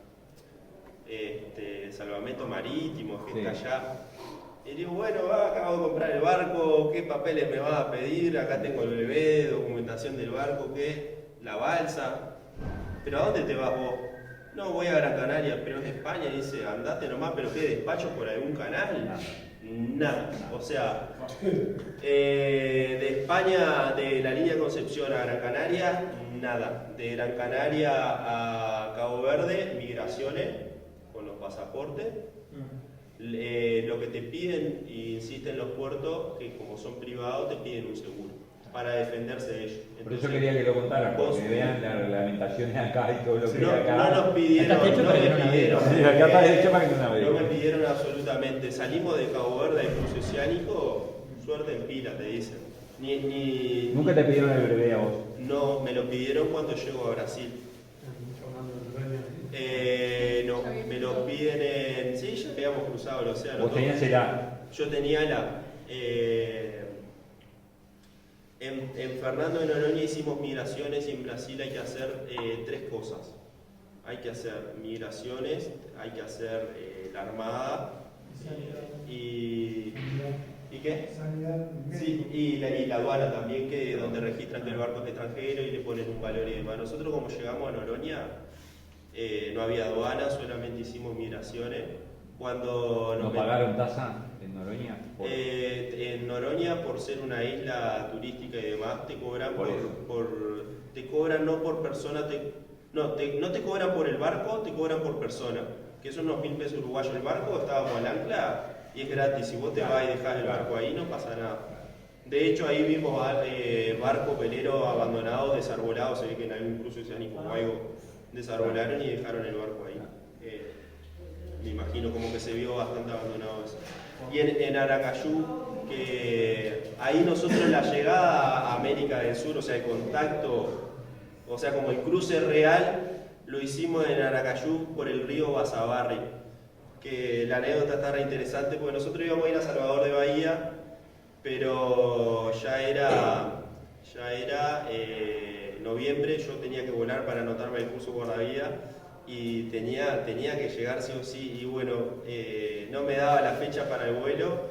Salvamento Marítimo, que está allá. Y digo, bueno, acabo de comprar el barco, ¿qué papeles me vas a pedir? Acá tengo el bebé, documentación del barco, ¿qué? La balsa. ¿Pero a dónde te vas vos? No, voy a Gran Canaria, pero es España. Y dice, andate nomás, ¿pero qué? ¿Despacho por algún canal? Nada. O sea, de España, de la línea Concepción a Gran Canaria, nada. De Gran Canaria a Cabo Verde, migraciones con los pasaportes. Lo que te piden, y insisten los puertos, que como son privados, te piden un seguro para defenderse de ellos. Por eso quería que lo contaran, para que vean las reglamentaciones acá y todo lo que hay acá. No nos pidieron, no me pidieron absolutamente. Salimos de Cabo Verde del cruce oceánico, suerte en pila, te dicen. ¿Nunca te pidieron el brevet a vos? No, me lo pidieron cuando llego a Brasil. No, me lo piden en... Sí, ya habíamos cruzado el océano. ¿Vos tenías el A? Yo tenía el A. En Fernando de Noronha hicimos migraciones, y en Brasil hay que hacer 3 cosas. Hay que hacer migraciones, hay que hacer la armada ¿y qué? Sí, y la aduana también, que donde registran que el barco es extranjero y le ponen un valor y demás. Nosotros, como llegamos a Noronha, no había aduana, solamente hicimos migraciones. Cuando ¿No pagaron tasa en Noronha? En Noronha, por ser una isla turística y demás, te cobran te cobran no por persona, no te cobran por el barco, te cobran por persona, que son unos 1000 pesos uruguayos el barco. Estábamos al ancla y es gratis. Si vos te vas y dejás el barco ahí, no pasa nada. De hecho, ahí vimos barcos veleros abandonados, desarbolados. Se ve que en algún cruce oceánico o algo desarbolaron y dejaron el barco ahí. Me imagino como que se vio bastante abandonado eso. Y en Aracayú, que ahí nosotros la llegada a América del Sur, o sea, el contacto, o sea, como el cruce real, lo hicimos en Aracayú por el río Basabarri, que la anécdota está re interesante, porque nosotros íbamos a ir a Salvador de Bahía, pero ya era noviembre, yo tenía que volar para anotarme el curso guardavía, y tenía que llegar sí o sí, y bueno, no me daba la fecha para el vuelo,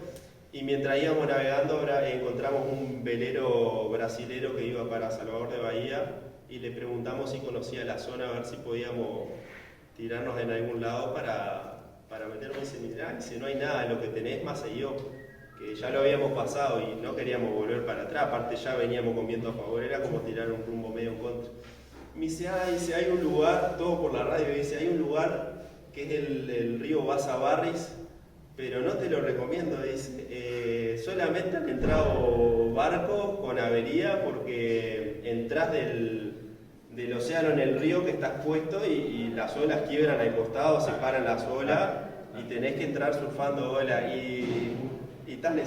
Y mientras íbamos navegando encontramos un velero brasilero que iba para Salvador de Bahía y le preguntamos si conocía la zona, a ver si podíamos tirarnos en algún lado para meternos. Y dice, mirá, dice, no hay nada, lo que tenés más yo, que ya lo habíamos pasado y no queríamos volver para atrás, aparte ya veníamos con viento a favor, era como tirar un rumbo medio en contra. Me dice, dice, hay un lugar, todo por la radio, dice, hay un lugar que es el río Basabarris, pero no te lo recomiendo, dice, solamente han entrado barcos con avería porque entras del océano en el río que estás puesto y las olas quiebran al costado, separan las olas y tenés que entrar surfando olas y tal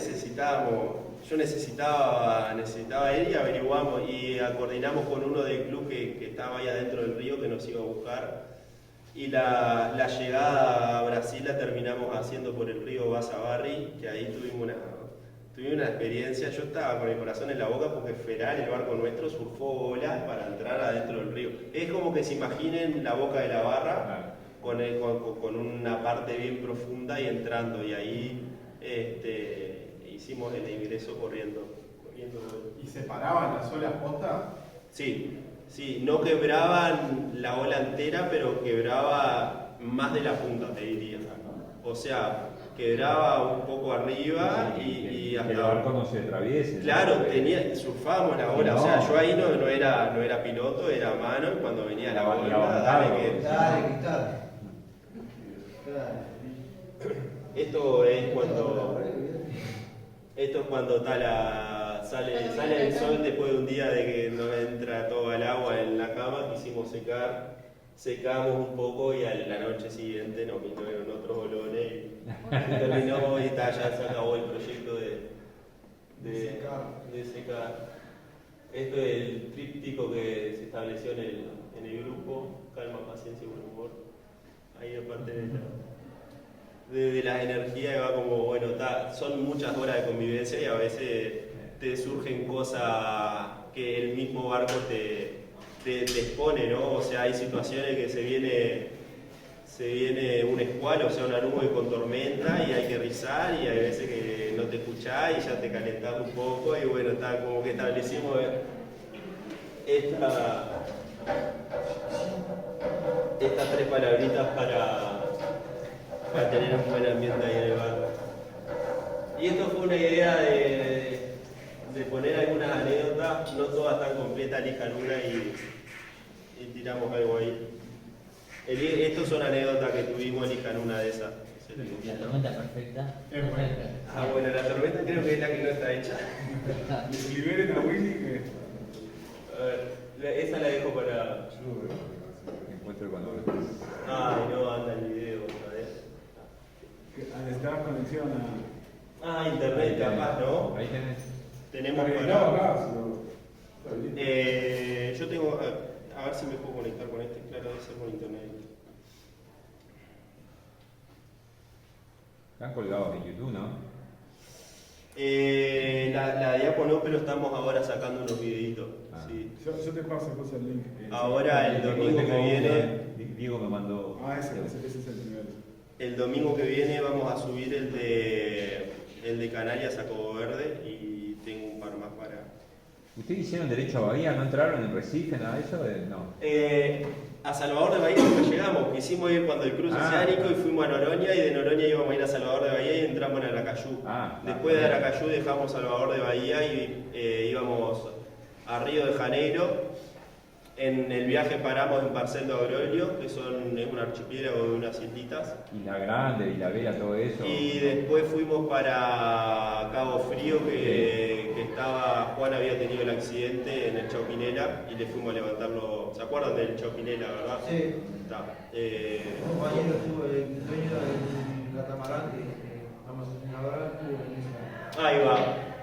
yo necesitaba ir y averiguamos y coordinamos con uno del club que estaba ahí adentro del río que nos iba a buscar. Y la llegada a Brasil la terminamos haciendo por el río Basabarri, que ahí tuvimos una experiencia. Yo estaba con el corazón en la boca porque Feral, el barco nuestro, surfó olas para entrar adentro del río. Es como que se imaginen la boca de la barra con una parte bien profunda y entrando. Y ahí hicimos el ingreso corriendo. ¿Y separaban las olas posta? Sí, no quebraban la ola entera, pero quebraba más de la punta, te diría. O sea, quebraba un poco arriba y hasta... Que el barco no se atraviese. Claro, surfábamos la ola, o sea, yo ahí no era piloto, era mano, y cuando venía la ola, dale que... Dale, Cristal. Esto es cuando sale el sol después de un día de que nos entra todo el agua en la cama, quisimos secamos un poco y a la noche siguiente nos vinieron otros olones y terminamos y ya se acabó el proyecto de secar. Esto es el tríptico que se estableció en el grupo, calma, paciencia y buen humor. Ahí aparte de las energías va como, bueno, son muchas horas de convivencia y a veces te surgen cosas que el mismo barco te expone, ¿no? O sea, hay situaciones que se viene un escualo, o sea, una nube con tormenta y hay que rizar y hay veces que no te escuchás y ya te calentás un poco y bueno, como que establecimos estas 3 palabritas para tener un buen ambiente ahí en el barco. Y esto fue una idea de poner algunas anécdotas, no todas tan completas, elijan una y tiramos algo ahí. Estos son anécdotas que tuvimos, elijan una de esas. La tormenta perfecta. Es bueno. Bueno, la tormenta creo que es la que no está hecha. Liberen a Willy que... A ver, esa la dejo para... Encuentro cuando... no anda el video otra vez. Necesitaba conexión a... Internet capaz, ¿no? Ahí tenés. Tenemos Claro, para... acá, yo tengo... A ver si me puedo conectar con este, claro, debe ser por internet. Están colgados en YouTube, ¿no? La diapo no, pero estamos ahora sacando unos videitos. Sí. Yo te paso el link. Ahora el domingo que viene... Diego me mandó... Ese es el primero. El domingo que viene vamos a subir el de Canarias a Cabo Verde y tengo un par más para... ¿Ustedes hicieron derecho a Bahía? ¿No entraron en Recife, nada de eso? No. A Salvador de Bahía nunca llegamos, quisimos ir cuando el cruce oceánico y fuimos a Noroña y de Noroña íbamos a ir a Salvador de Bahía y entramos en Aracayú. Después de Aracayú dejamos Salvador de Bahía y íbamos a Río de Janeiro. En el viaje paramos en Parcel de Ogrolio, que es un archipiélago de unas islitas. Y La Grande, y La Vela, todo eso. Y después fuimos para Cabo Frío, que Juan había tenido el accidente en el Chauquinela y le fuimos a levantarlo. ¿Se acuerdan del Chauquinela, verdad? Sí. Está. Un compañero estuvo, el dueño del catamarán, que vamos a hacer una barra, estuvo en esa. Ahí va.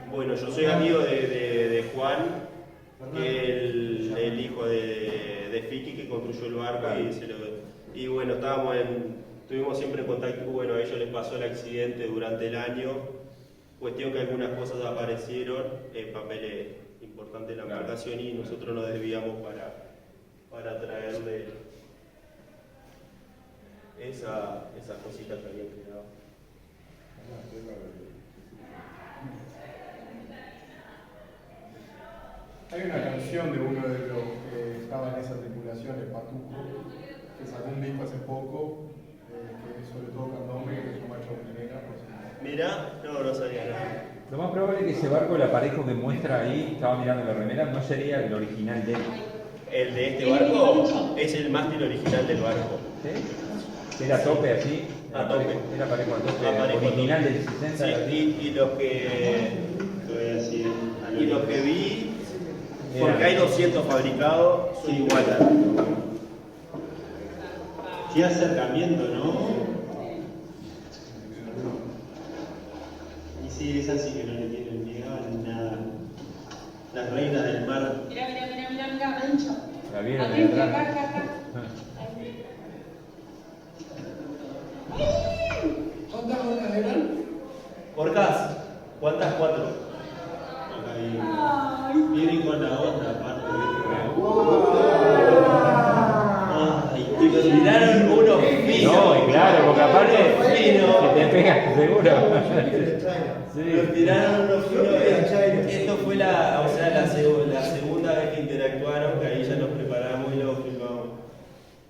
Bueno, yo soy amigo de Juan, el hijo de Fiki que construyó el barco y bueno, estuvimos siempre en contacto. Bueno, a ellos les pasó el accidente durante el año, cuestión que algunas cosas aparecieron, papeles importantes de la embarcación y nosotros nos desviamos para traerle esas cositas que habían quedado. Hay una canción de uno de los que estaba en esa tripulación, el Patuco, que sacó un disco hace poco, que sobre todo candombe, que se llama Chauquinera. Mirá, no sabía nada. Lo más probable es que ese barco, el aparejo que muestra ahí, estaba mirando la remera, no sería el original de él. El de este barco es el mástil original del barco. ¿Sí? Era tope así. A tope. Era aparejo a tope. Aparejo Original a tope. del 60. Sí, y los que. Y los que vi, porque hay 200 fabricados, son iguales. Qué acercamiento, ¿no? Y sí, es así que no le tienen miedo a nada. Las reinas del mar. Mira, Rencho. La vieron Aquí, de atrás. acá. ¿Cuántas orcas eran? ¿Orcas? ¿Cuántas? 4. Vienen con la otra aparte. Ay, y nos tiraron unos finos. No, claro, porque aparte Fino. que te pegas seguro. Nos tiraron unos finos. Esto fue la segunda vez que interactuaron, que ahí ya nos preparamos y lo filmamos.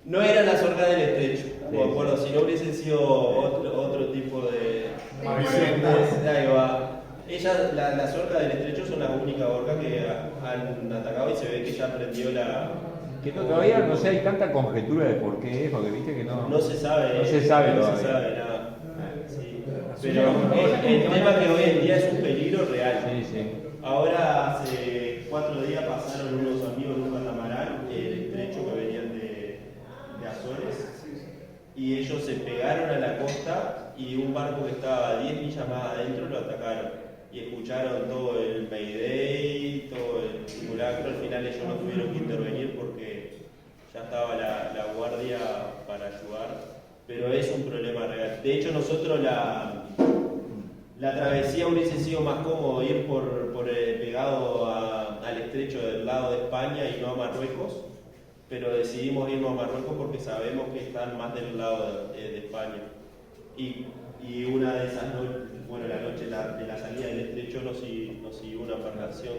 No eran las orcas del estrecho, me acuerdo, si no hubiesen sido otro tipo de. Ahí va. Ellas, las orcas del estrecho son las únicas orcas que han atacado y se ve que ya aprendió la. Que todavía no sé, hay tanta conjetura de por qué es, porque viste que no. No se sabe. No se sabe no todavía. se sabe nada. Sí. Pero el tema que hoy en día es un peligro real. Sí. Ahora hace 4 días pasaron unos amigos en un catamarán, el estrecho que venían de Azores, y ellos se pegaron a la costa y un barco que estaba 10 millas más adentro lo atacaron. Y escucharon todo el Mayday, todo el simulacro. Al final ellos no tuvieron que intervenir porque ya estaba la guardia para ayudar. Pero es un problema real. De hecho, nosotros la travesía hubiese sido más cómodo ir pegado al estrecho del lado de España y no a Marruecos. Pero decidimos irnos a Marruecos porque sabemos que están más del lado de España. Y una de esas noches, la noche de la salida del estrecho nos siguió una embarcación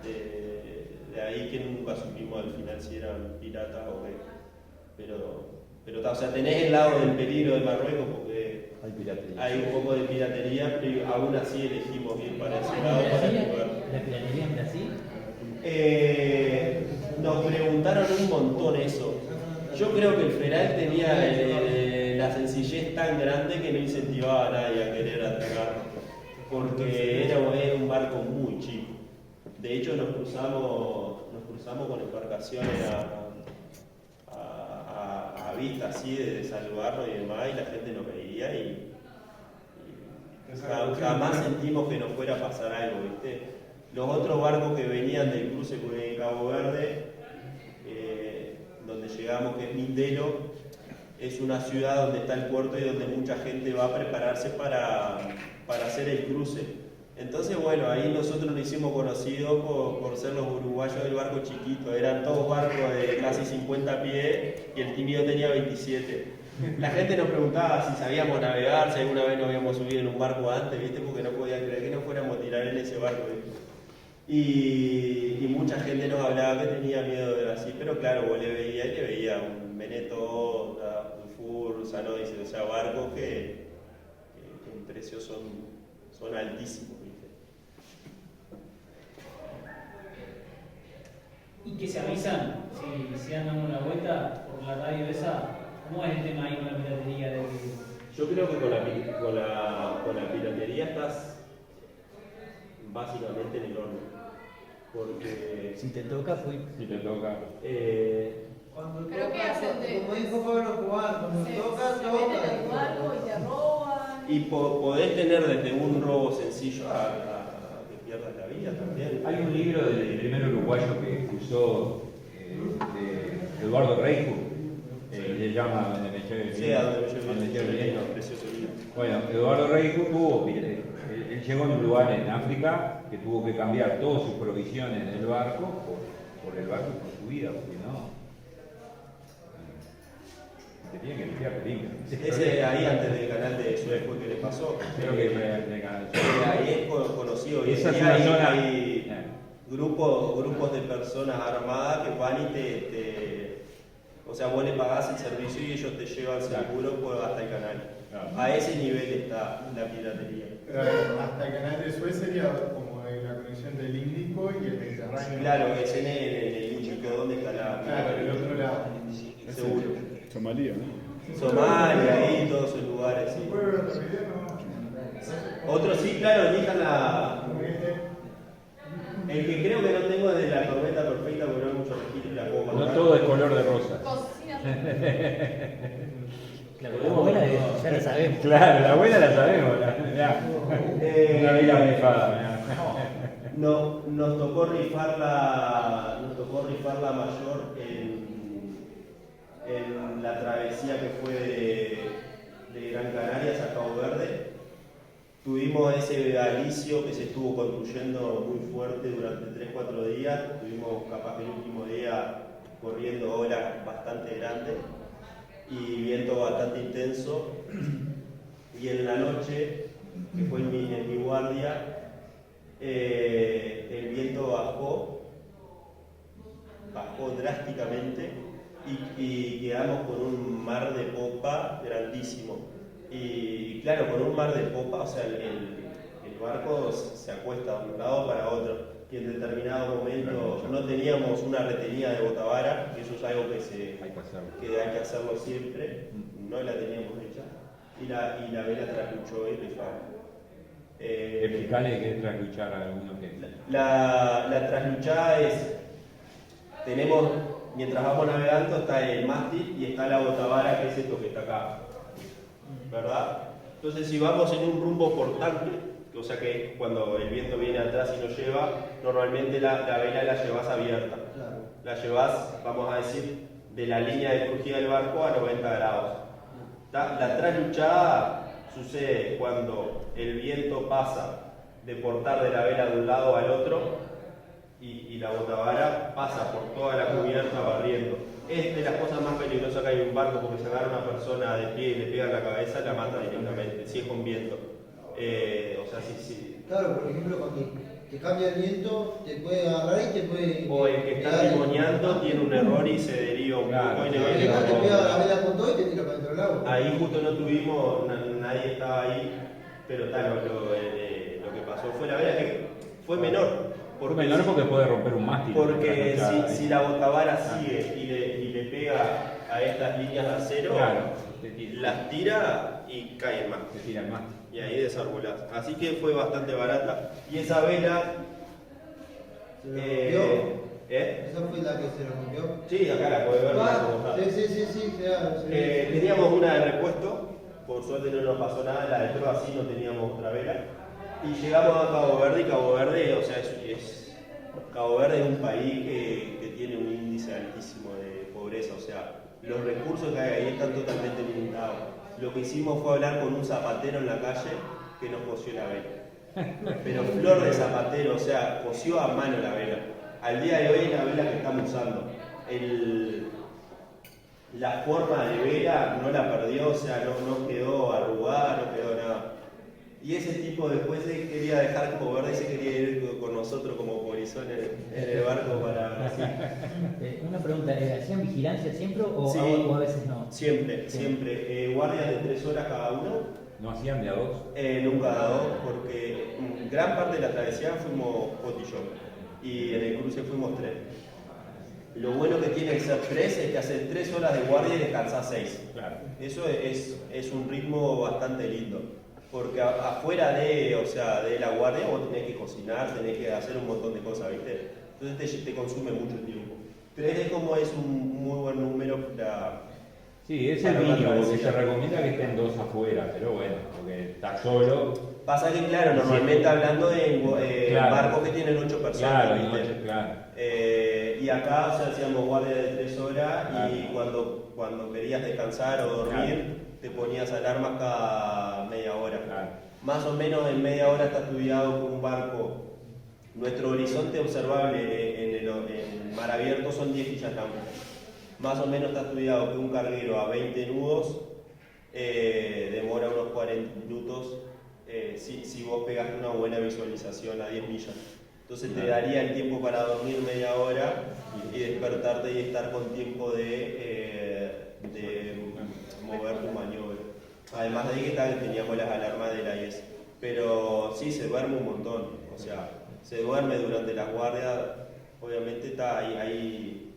de ahí que nunca supimos al final si eran piratas o qué. Pero o sea, tenés el lado del peligro de Marruecos porque hay un poco de piratería, pero aún así elegimos ir para ese lado para jugar. ¿La piratería en Brasil? Nos preguntaron un montón eso. Yo creo que el Feral tenía la sencillez tan grande que no incentivaba a nadie a querer atacar, porque era un barco muy chico. De hecho, nos cruzamos con embarcaciones a vista así de saludarnos y demás, y la gente nos veía y jamás sentimos que nos fuera a pasar algo, ¿viste? Los otros barcos que venían del cruce por el Cabo Verde, donde llegamos, que es Mindelo, es una ciudad donde está el puerto y donde mucha gente va a prepararse para hacer el cruce. Entonces, bueno, ahí nosotros nos hicimos conocidos por ser los uruguayos del barco chiquito. Eran todos barcos de casi 50 pies y el tímido tenía 27. La gente nos preguntaba si sabíamos navegar, si alguna vez nos habíamos subido en un barco antes, ¿viste? Porque no podían creer que nos fuéramos a tirar en ese barco, ¿viste? Y mucha gente nos hablaba que tenía miedo de Brasil, pero claro, vos le veía un Veneto, un Fur, Sanois, o sea, barcos que en precios son altísimos, ¿viste? ¿Y que se avisan si andan una vuelta por la radio esa? ¿Cómo es el tema ahí con la piratería? Yo creo que con la piratería estás básicamente en el horno. Porque si te toca, Si te toca. Cuando Creo toca, que hacen de. como dijo Pablo Cubán, cuando toca, se meten en el barco y te roban. Y podés tener desde un robo sencillo a que pierdas la vida también. Hay un libro del primer uruguayo que usó de Eduardo Reijo, se llama Donde me lleve el Sí, viento. a donde me lleve el viento, viento. precioso libro. Bueno, Eduardo Reijo él llegó en un lugar en África que tuvo que cambiar todas sus provisiones del barco por el barco y por su vida, porque no Se tiene que limpiar peligro. Ese ahí antes del canal de Suez fue que le pasó. Creo que de Canal Sur. Ahí es conocido. Y Esa es ahí una hay, zona. hay grupos de personas armadas que van y o sea, vos le pagás el servicio y ellos te llevan seguro hasta el canal. Claro. A ese nivel está la piratería. Pero hasta el canal de Suez sería como la conexión del Índico y el Mediterráneo. Claro, que es en el Índico, ¿dónde está la Claro, el otro lado. Seguro. Somalia, ¿no? Somalia, ahí, todos esos lugares, sí. Otro sí, claro, elijan la. El que creo que no tengo es de la tormenta perfecta porque no hay mucho registro y la puedo No contar. todo es color de rosa. Cocina. Claro, la abuela ya la sabemos. Claro, la abuela la sabemos. Mirá. Una vela rifada. No, nos tocó rifar la mayor en la travesía que fue de Gran Canarias a Cabo Verde. Tuvimos ese alicio que se estuvo construyendo muy fuerte durante 3-4 días. Tuvimos capaz que el último día corriendo olas bastante grandes y viento bastante intenso. Y en la noche, que fue en mi guardia, el viento bajó drásticamente y quedamos con un mar de popa grandísimo. Y claro, con un mar de popa, o sea, el barco se acuesta de un lado para otro. Y en determinado momento no teníamos una retenida de botavara, que eso es algo que hay que hacerlo siempre, no la teníamos hecha. Y la vela trasluchó y rifaba. Explicarle qué es trasluchar a alguno que. La trasluchada es, mientras vamos navegando está el mástil y está la botavara, que es esto que está acá, ¿verdad? Entonces si vamos en un rumbo portante, o sea que cuando el viento viene atrás y nos lleva, normalmente la vela la llevas abierta. Claro. La llevas, vamos a decir, de la línea de crujía del barco a 90 grados. La trasluchada sucede cuando el viento pasa de portar de la vela de un lado al otro y la botavara pasa por toda la cubierta barriendo. Es de las cosas más peligrosas que hay en un barco, porque se agarra una persona de pie y le pega en la cabeza, la mata directamente, si es con viento. O sea, sí. Claro, por ejemplo, cuando te cambia el viento, te puede agarrar y te puede. O el que está timoneando tiene un error y se deriva un poco y le viene Te como- pega la vela con todo y te tira para dentro del agua. Ahí justo no tuvimos, nadie estaba ahí, pero tal, lo que pasó fue la vela que fue menor. Fue menor porque puede romper un mástil. Porque Trasluchada, si la botavara sigue y le pega a estas líneas de acero, Claro. las tira y cae más. Se tira el mástil. Y ahí desarbolás. Así que fue bastante barata. Y esa vela. ¿Se lo rompió? ¿Eh? ¿Esa fue la que se lo rompió? Sí, acá la podés ver. Ah, sí. Teníamos una de repuesto, por suerte no nos pasó nada, la de prueba sí no teníamos otra vela. Y llegamos a Cabo Verde, y Cabo Verde, o sea, Cabo Verde es un país que tiene un índice altísimo de pobreza, o sea, los recursos que hay ahí están totalmente limitados. Lo que hicimos fue hablar con un zapatero en la calle que nos cosió la vela. Pero flor de zapatero, o sea, cosió a mano la vela. Al día de hoy es la vela que estamos usando. La forma de vela no la perdió, o sea, no quedó arrugada, no quedó nada. Y ese tipo después se quería dejar Cabo Verde y se quería ir con nosotros como polizón en el barco para... Una pregunta, ¿hacían vigilancia siempre o, Sí. o a veces no? Siempre. Guardias de 3 horas cada uno. ¿No hacían de a dos? Nunca a dos, porque gran parte de la travesía fuimos cotillón y en el cruce fuimos 3. Lo bueno que tiene el ser 3 es que haces 3 horas de guardia y descansás 6. Claro. Eso es un ritmo bastante lindo. Porque afuera de la guardia vos tenés que cocinar, tenés que hacer un montón de cosas, ¿viste? Entonces te consume mucho tiempo. 3 es como es un muy buen número para... Sí, es el para una mínimo, porque travesía. se recomienda que estén 2 afuera, pero bueno, porque está solo. Pasa que, claro, normalmente hablando de Claro. barcos que tienen 8 personas, Claro, y ¿viste? noche, claro. Y acá, o sea, hacíamos guardia de 3 horas Claro. y cuando querías descansar o dormir, te ponías alarmas cada media hora. Claro. Más o menos en media hora está estudiado con un barco. Nuestro horizonte observable en mar abierto son 10 millas náuticas. Más o menos está estudiado que un carguero a 20 nudos demora unos 40 minutos si vos pegaste una buena visualización a 10 millas. Entonces te daría el tiempo para dormir media hora y despertarte y estar con tiempo de mover tu maniobra. Además de ahí que teníamos las alarmas de la IS. Pero sí, se duerme un montón. O sea, se duerme durante la guardia. Obviamente está hay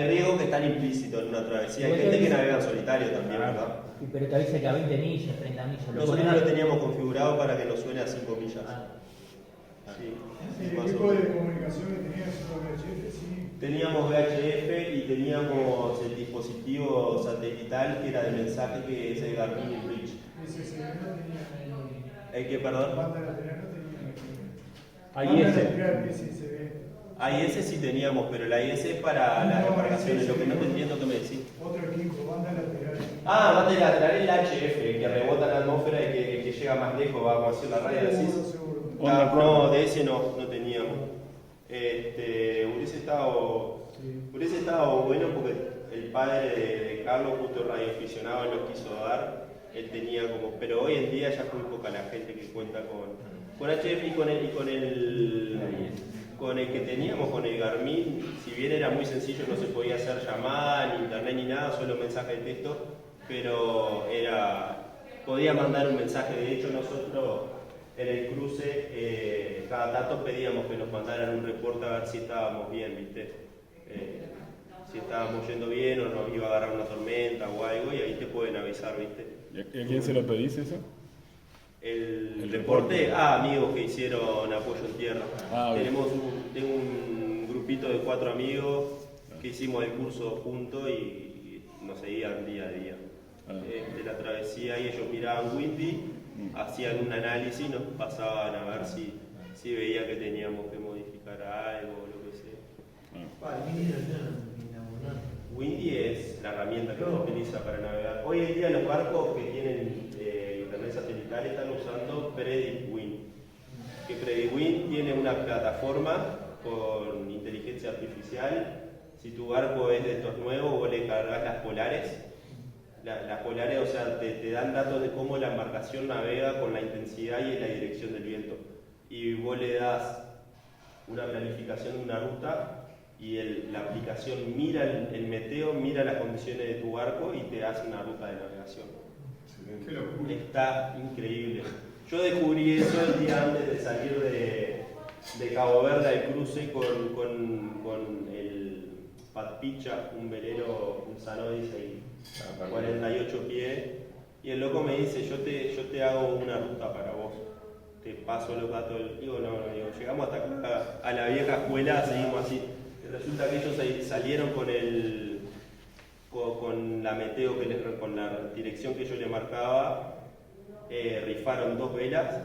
riesgos que están implícitos en una travesía. Hay gente que navega en solitario también, ¿verdad? Pero te avisa que a 20 millas, 30 millas. Nosotros lo teníamos configurado para que nos suene a 5 millas. Sí, ¿El más o equipo de menos. comunicación que tenías VHF? Sí. Teníamos VHF y teníamos el dispositivo satelital que era de mensaje que es el Garmin Reach. SSB no tenía. ¿El que, perdón? Banda lateral no tenía. AIS. Banda lateral SSB. AIS sí teníamos, pero la AIS es para las embarcaciones, lo que no te entiendo que me decís. Otro equipo, banda lateral. Ah, banda lateral es el HF, que rebota en la atmósfera y que llega más lejos, vamos a decir la radio, decís. Seguro. No, de ese no teníamos. Hubiese estado bueno porque el padre de Carlos, justo radioaficionado, lo quiso dar. Él tenía como, pero hoy en día ya es muy poca la gente que cuenta con HF y con el que teníamos, con el Garmin. Si bien era muy sencillo, no se podía hacer llamada, ni internet ni nada, solo mensaje de texto, pero podía mandar un mensaje. De hecho, nosotros en el cruce cada tanto pedíamos que nos mandaran un reporte a ver si estábamos bien, ¿viste? Si estábamos yendo bien o nos iba a agarrar una tormenta o algo, y ahí te pueden avisar, ¿viste? ¿Y a quién se lo pedís eso? El reporte, amigos que hicieron apoyo en tierra. Bien. Tengo un grupito de 4 amigos que hicimos el curso juntos y nos seguían día a día de la travesía, y ellos miraban Windy, hacían un análisis y nos pasaban a ver si veía que teníamos que modificar algo o lo que sea. Windy es la herramienta que se utiliza para navegar. Hoy en día los barcos que tienen internet satelital están usando PredictWind. Que PredictWind tiene una plataforma con inteligencia artificial. Si tu barco es de estos nuevos, vos le cargas las polares. Las polares, o sea, te dan datos de cómo la embarcación navega con la intensidad y la dirección del viento. Y vos le das una planificación de una ruta y la aplicación mira el meteo, mira las condiciones de tu barco y te hace una ruta de navegación. Qué locura. Está increíble. Yo descubrí eso el día antes de salir de Cabo Verde al cruce con el Patpicha, un velero, un Sanodyssey, 48 pies, y el loco me dice, yo te hago una ruta para vos, te paso los datos. Digo, no, llegamos hasta acá, a la vieja escuela, seguimos así. Resulta que ellos salieron con la meteo, con la dirección que yo le marcaba, rifaron 2 velas,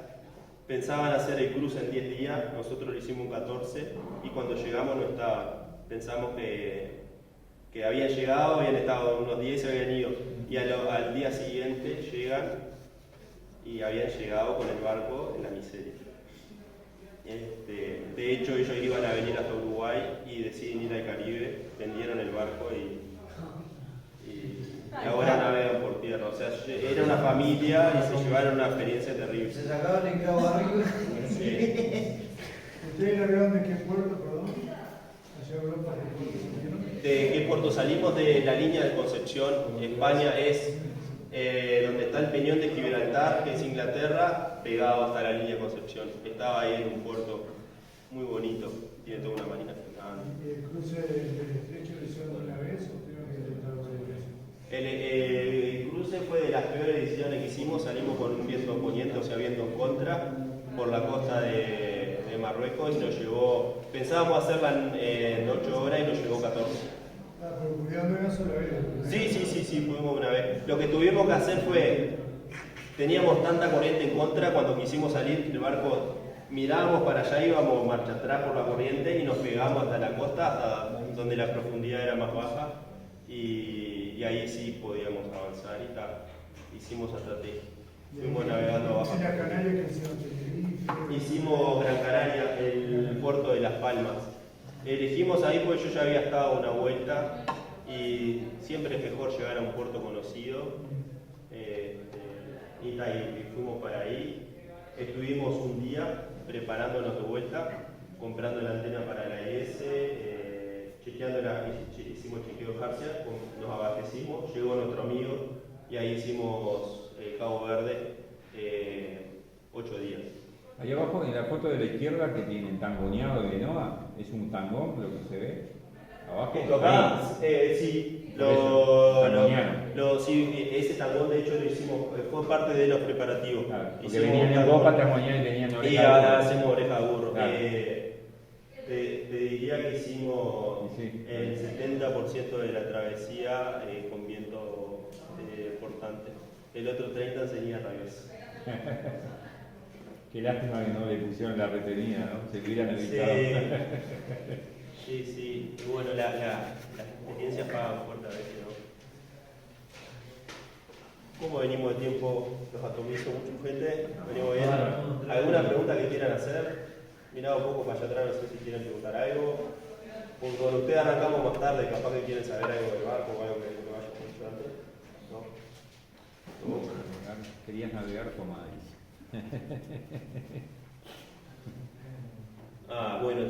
pensaban hacer el cruce en 10 días, nosotros lo hicimos en 14, y cuando llegamos no estaban. Pensamos que habían llegado, habían estado unos 10 y se habían ido, y al día siguiente llegan y habían llegado con el barco en la miseria. De hecho, ellos iban a venir hasta Uruguay y deciden ir al Caribe, vendieron el barco y ahora navegan por tierra. O sea, era una familia y se llevaron una experiencia terrible. Se sacaban el cabo arriba. Sí. ¿Ustedes navegaron de qué puerto, perdón? Hacia Europa, ¿de qué puerto salieron? ¿De qué puerto salimos? De la línea de Concepción. España es donde está el Peñón de Gibraltar, que es Inglaterra, pegado hasta la línea de Concepción. Estaba ahí en un puerto muy bonito, tiene toda una marina flotante. ¿Y el cruce del estrecho lo hicieron una vez o tuvieron que intentarlo varias veces? El cruce fue de las peores decisiones que hicimos. Salimos con un viento poniente, o sea, viento en contra, por la costa de Marruecos, y nos llevó, pensábamos hacerla en 8 horas y nos llevó 14. Pero pudieron una sola vez. Sí, pudimos una vez. Lo que tuvimos que hacer fue, teníamos tanta corriente en contra, cuando quisimos salir el barco, mirábamos para allá, íbamos marcha atrás por la corriente y nos pegamos hasta la costa, hasta donde la profundidad era más baja, y ahí sí podíamos avanzar y hicimos estrategia. Fuimos navegando abajo. ¿En la Canaria que hicieron? Tenerife? Hicimos Gran Canaria, el puerto de Las Palmas. Elegimos ahí porque yo ya había estado una vuelta Y siempre es mejor llegar a un puerto conocido. Y fuimos para ahí. Estuvimos un día preparándonos de vuelta, comprando la antena para la ES, hicimos chequeo de Harcia, nos abastecimos, llegó nuestro amigo y ahí hicimos Cabo Verde 8 días. Ahí abajo en la foto de la izquierda que tiene tangoneado de Noa, ¿es un tangón lo que se ve? Abajo. Acá, sí, sí, ese tangón de hecho lo hicimos, fue parte de los preparativos. Claro, porque Hicimos venían en boca tangoneado y venían oreja. Y ahora hacemos oreja de burro. Claro. Te diría que hicimos el 70% de la travesía con viento portante. El otro 30% sería rabioso. Qué lástima que no le pusieron la retenida, ¿no? Se hubieran evitado. Sí. Y bueno, las experiencias pagan fuerte a veces, ¿no? ¿Cómo venimos de tiempo? Los atomizos, mucha gente. ¿Venimos bien? ¿Alguna pregunta que quieran hacer? Mirado un poco para allá atrás, no sé si quieren preguntar algo. Porque con ustedes arrancamos más tarde, capaz que quieren saber algo del barco o algo que vaya mucho antes. ¿No? Querías navegar como Adis. Bueno,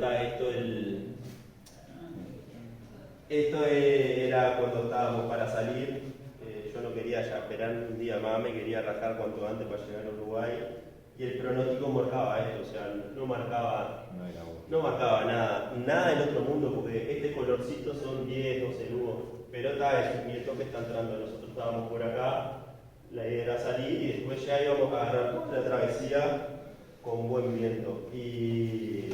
esto era cuando estábamos para salir. Yo no quería ya esperar un día más, me quería rajar cuanto antes para llegar a Uruguay. Y el pronóstico marcaba esto, o sea, no marcaba nada del otro mundo, porque este colorcito son 10, 12 nudos. Pero es un viento que está entrando, nosotros estábamos por acá, la idea era salir y después ya íbamos a agarrar la travesía con buen viento. Y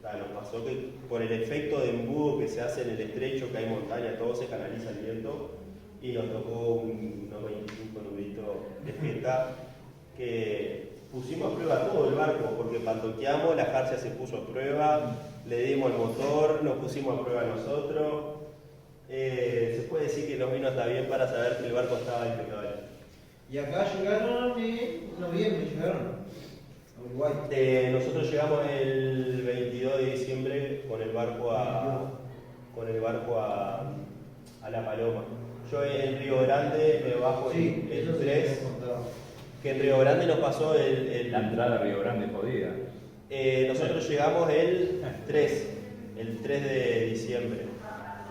nos pasó que por el efecto de embudo que se hace en el estrecho, que hay montaña, todo se canaliza el viento, y nos tocó unos 25 nuditos de fiesta que pusimos a prueba todo el barco, porque pantoqueamos, la Harcia se puso a prueba, le dimos el motor, nos pusimos a prueba nosotros. Se puede decir que nos vino hasta bien para saber que el barco estaba impecable. Y acá llegaron en noviembre, llegaron a Uruguay. Nosotros llegamos el 22 de diciembre con el barco a La Paloma. Yo en Río Grande me bajo el 3. Que en Río Grande nos pasó la entrada a Río Grande jodida. Nosotros llegamos el 3 de diciembre.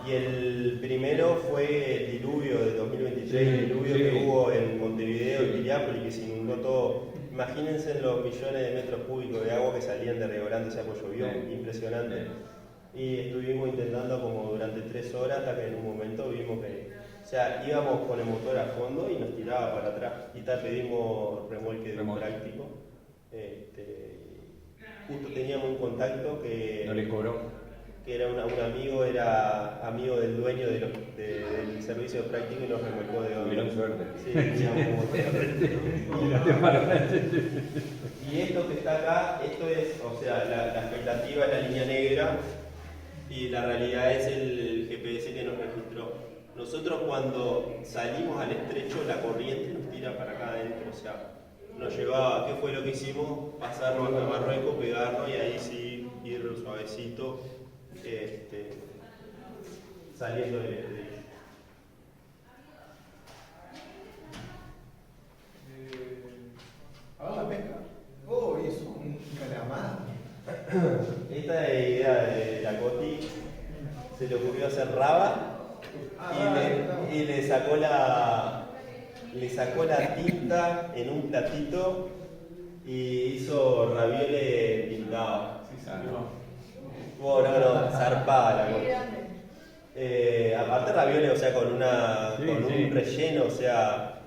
Y el primero fue el diluvio de 2023, el diluvio que hubo en Montevideo y Piriápolis, que se inundó todo. Imagínense los millones de metros cúbicos de agua que salían de Río Grande, o sea, pues llovió, impresionante. Y estuvimos intentando como durante 3 horas hasta que en un momento vimos que, o sea, íbamos con el motor a fondo y nos tiraba para atrás. Y pedimos remolque práctico. Justo teníamos un contacto que... ¿No le cobró? Que era un amigo, era amigo del dueño del servicio práctico y nos remolcó de donde. Tuvieron suerte. Sí, teníamos y esto que está acá, esto es, o sea, la expectativa es la línea negra y la realidad es el GPS que nos registró. Nosotros cuando salimos al estrecho, la corriente nos tira para acá adentro, o sea, nos llevaba, ¿qué fue lo que hicimos? Pasarnos hasta Marruecos, pegarnos y ahí sí ir suavecito. Saliendo del estrecho. ¿Ahora la pesca? Hizo un calamar. Esta es la idea de la Coti. Se le ocurrió hacer raba y le sacó la tinta en un platito y hizo ravioles pintados. Bueno, zarpada la cosa. Aparte ravioles, o sea, con un relleno, o sea,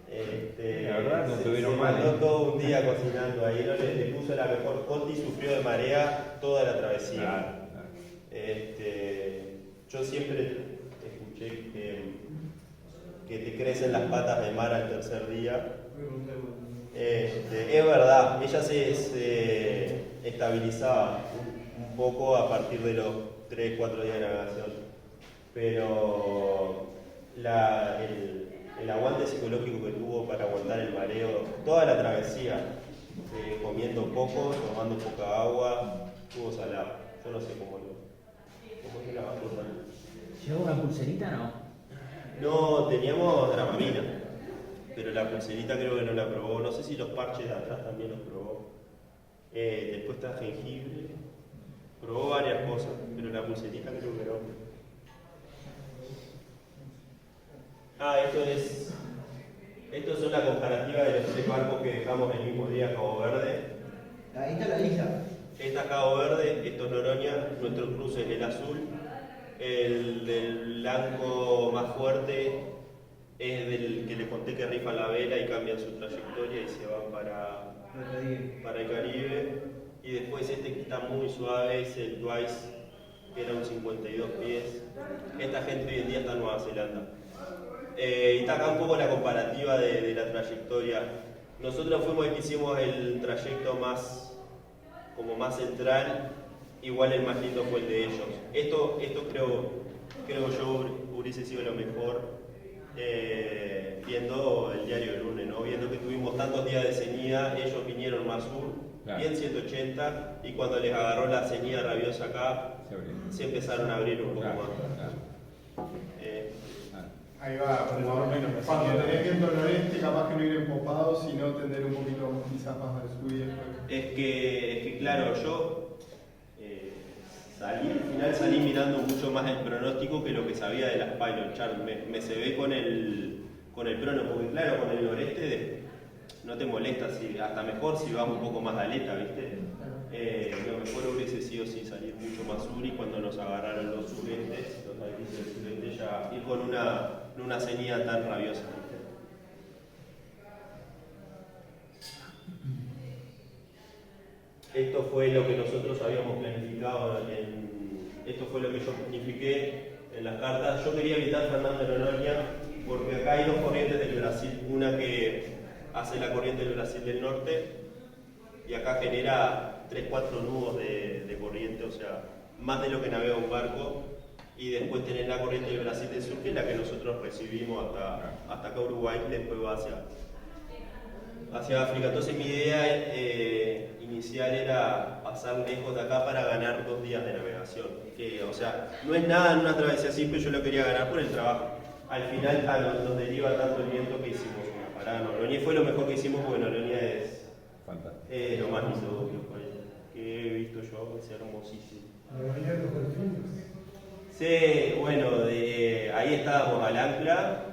la verdad no tuvieron mal. Se mandó todo un día cocinando ahí, le puso la mejor. Conti sufrió de marea toda la travesía. Claro. Yo siempre escuché que te crecen las patas de mar al tercer día. Es verdad, ella se estabilizaba un poco a partir de los 3-4 días de navegación, pero el aguante psicológico que tuvo para aguantar el mareo, toda la travesía, comiendo poco, tomando poca agua, tuvo salado. Yo no sé cómo se la va a cortar. ¿Llevó una pulserita no? No, teníamos Dramamina, pero la pulserita creo que no la probó. No sé si los parches de atrás también los probó. Después está jengibre. Probó varias cosas, pero la pulserita creo que no. Esto es una comparativa de los 3 barcos que dejamos el mismo día a Cabo Verde. Ahí está la isla. Esta es Cabo Verde, esto es Noroña, nuestro cruce es el azul. El del blanco más fuerte es del que le conté que rifa la vela y cambian su trayectoria y se van para el Caribe. Y después este que está muy suave es el Twice, que era un 52 pies. Esta gente hoy en día está en Nueva Zelanda. Y está acá un poco la comparativa de la trayectoria. Nosotros fuimos el que hicimos el trayecto más central, igual el más lindo fue el de ellos. Esto creo yo hubiese sido lo mejor viendo el diario del lunes, ¿no? Viendo que tuvimos tantos días de ceñida, ellos vinieron más sur, claro, bien 180, y cuando les agarró la ceñida rabiosa acá, se empezaron a abrir un poco más. Claro. Ahí va, cuando tenés viento al noreste, capaz que no ir empopado, sino tender un poquito quizás más al sur y después. Es que claro, yo al final salí mirando mucho más el pronóstico que lo que sabía de las Pilot Chart. Me cebé con el prono, porque claro, con el noreste no te molesta, hasta mejor si vas un poco más de aleta, ¿viste? Lo mejor hubiese sido salir mucho más sur, y cuando nos agarraron los surestes, los países del sureste, ya ir con una ceñida tan rabiosa. Esto fue lo que nosotros habíamos planificado, esto fue lo que yo planifiqué en las cartas. Yo quería evitar Fernando de Noroña porque acá hay 2 corrientes del Brasil, una que hace la corriente del Brasil del norte y acá genera 3-4 nudos de corriente, o sea, más de lo que navega un barco, y después tenés la corriente del Brasil del sur, que es la que nosotros recibimos hasta acá Uruguay, y después va hacia África. Entonces mi idea inicial era pasar lejos de acá para ganar 2 días de navegación, que o sea, no es nada en una travesía simple, yo lo quería ganar por el trabajo. Al final nos deriva tanto el viento que hicimos una parada en Noroña, y fue lo mejor que hicimos porque Noroña es lo más lindo que he visto yo, es hermosísimo. Sí, bueno, ahí estábamos al ancla,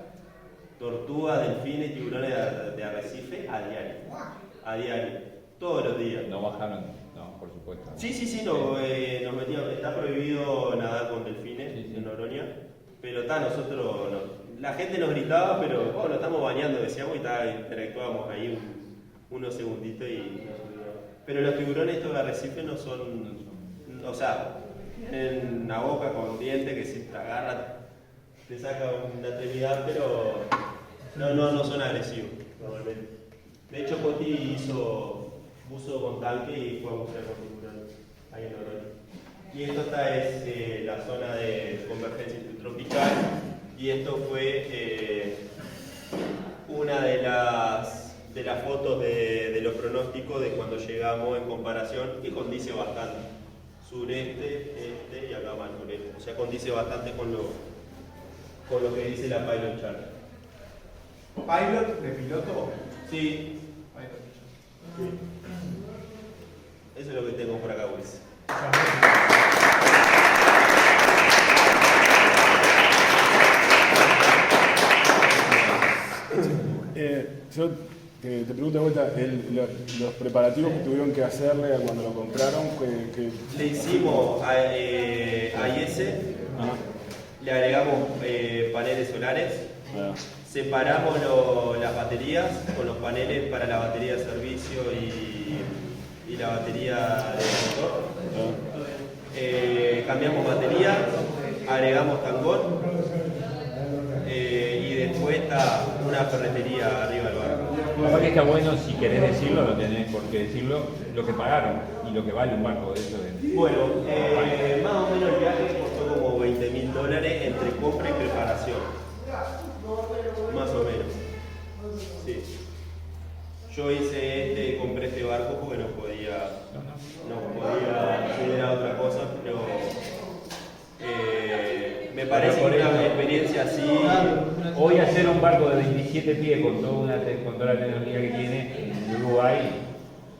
tortugas, delfines, tiburones de arrecife a diario, todos los días. ¿No bajaron? No, por supuesto. Sí, nos metíamos, está prohibido nadar con delfines en Noroña, pero nosotros la gente nos gritaba, pero nos estamos bañando, decíamos, y interactuábamos ahí unos segunditos y nos subíamos. Pero los tiburones estos de arrecife no son, o sea, en una boca con dientes que si te agarra te saca una extremidad, pero no son agresivos normalmente. De hecho, Poti hizo buzo con tanque y fue a bucear con tiburones ahí en Noroña. Y esto es la zona de convergencia intertropical, y esto fue una de las fotos de los pronósticos de cuando llegamos en comparación, que condice bastante. Sureste, este y acá más noreste. O sea, condice bastante con lo que dice la Pilot Chart. ¿Pilot de piloto? Sí. Pilot. Eso es lo que tengo por acá, Luis. Yo te pregunto de vuelta, los preparativos que tuvieron que hacerle cuando lo compraron, Le hicimos a IS, le agregamos paneles solares, separamos las baterías con los paneles para la batería de servicio y la batería de motor. Cambiamos batería, agregamos tangón, y después está una ferretería arriba del barco. Capaz que está bueno, si querés decirlo, no tenés por qué decirlo, lo que pagaron y lo que vale un barco de eso. Bueno, más o menos el viaje costó como $20.000 entre compra y preparación. Más o menos. Sí. Yo compré este barco porque no podía acceder a otra cosa, pero Me parece Por que eso, una experiencia así. hoy hacer un barco de 27 pies con toda la tecnología que tiene en Uruguay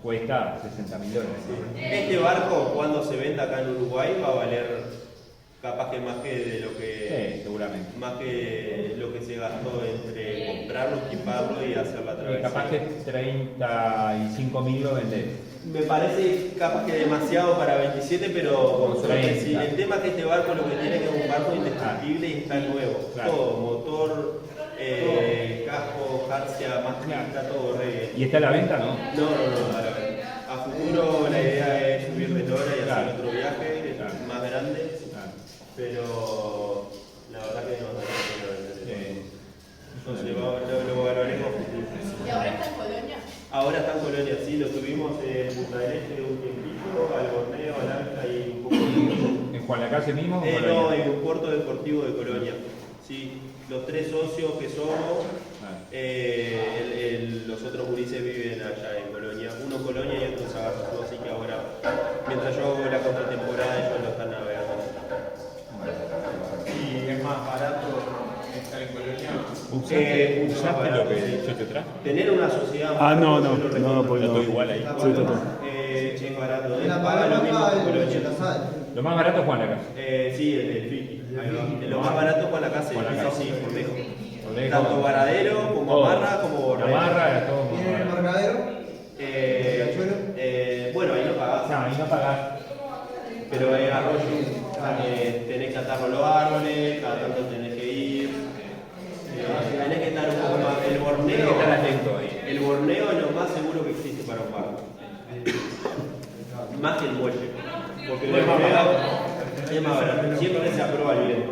cuesta $60.000. Este barco, cuando se venda acá en Uruguay, va a valer capaz que más que de lo que. Sí, seguramente. Más que lo que se gastó entre comprarlo, equiparlo y hacer la travesía. Capaz que 35.000 lo vendés. Me parece capaz que demasiado para 27, pero Con solamente 30. sí. El tema es que este barco lo que tiene es que es un barco indestructible y está nuevo. Claro. Todo, motor, casco, jarcia, máscara, todo re bien. ¿Y está a la venta, no? No, a la venta. A futuro la idea es subir de Lora y Claro. hacer otro viaje Claro. más grande, Claro. pero la verdad que no vale la pena vender eso. Sí. Entonces lo valoremos a futuro. ¿Y ahora está en Colonia? Ahora está en Colonia, sí, lo tuvimos en Punta del Este un tiempito, al Borneo, al Alta y un poco de... ¿En Juan Lacase mismo? o No, Colonia? en un puerto deportivo de Colonia. Sí, los 3 socios que somos, los otros gurises viven allá en Colonia. Uno en Colonia y otro en Sagarrazú, así que ahora, mientras yo hago la contratemporada, ellos lo están navegando. Y es más barato estar en Colonia. ¿Usaste lo que yo te traje? Tener una sociedad... Pues Todo igual ahí. Sí, está todo. Es barato. La Paga lo mismo palabra que acá Colonia. es la sal. Lo más barato es Juan Lacase. Sí, el Fiki. Lo más barato es con la casa, Con la eso casa. sí, por lejos. Por lejos. Tanto varadero como Todo. amarra como borneo. Amarra, todo. ¿Tiene el embarcadero? Bueno, ahí no pagás, No, ahí no pagás. pero es arroyo. Tenés que atarlo a los árboles, cada tanto tenés que ir. Tenés que estar un poco más. El Tenés borneo, que estar atento ahí. el borneo es lo más seguro que existe para un barco. Más que el muelle. Porque el borneo es más barato. Siempre se aprueba el viento.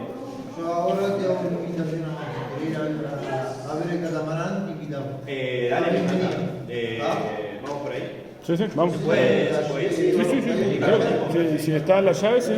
Yo ahora te hago una invitación a ir a ver el catamarán y invitamos. Dale, me encanta. Vamos por ahí. Sí, vamos. ¿Se puede ir? Sí. Claro, si está la llave, sí.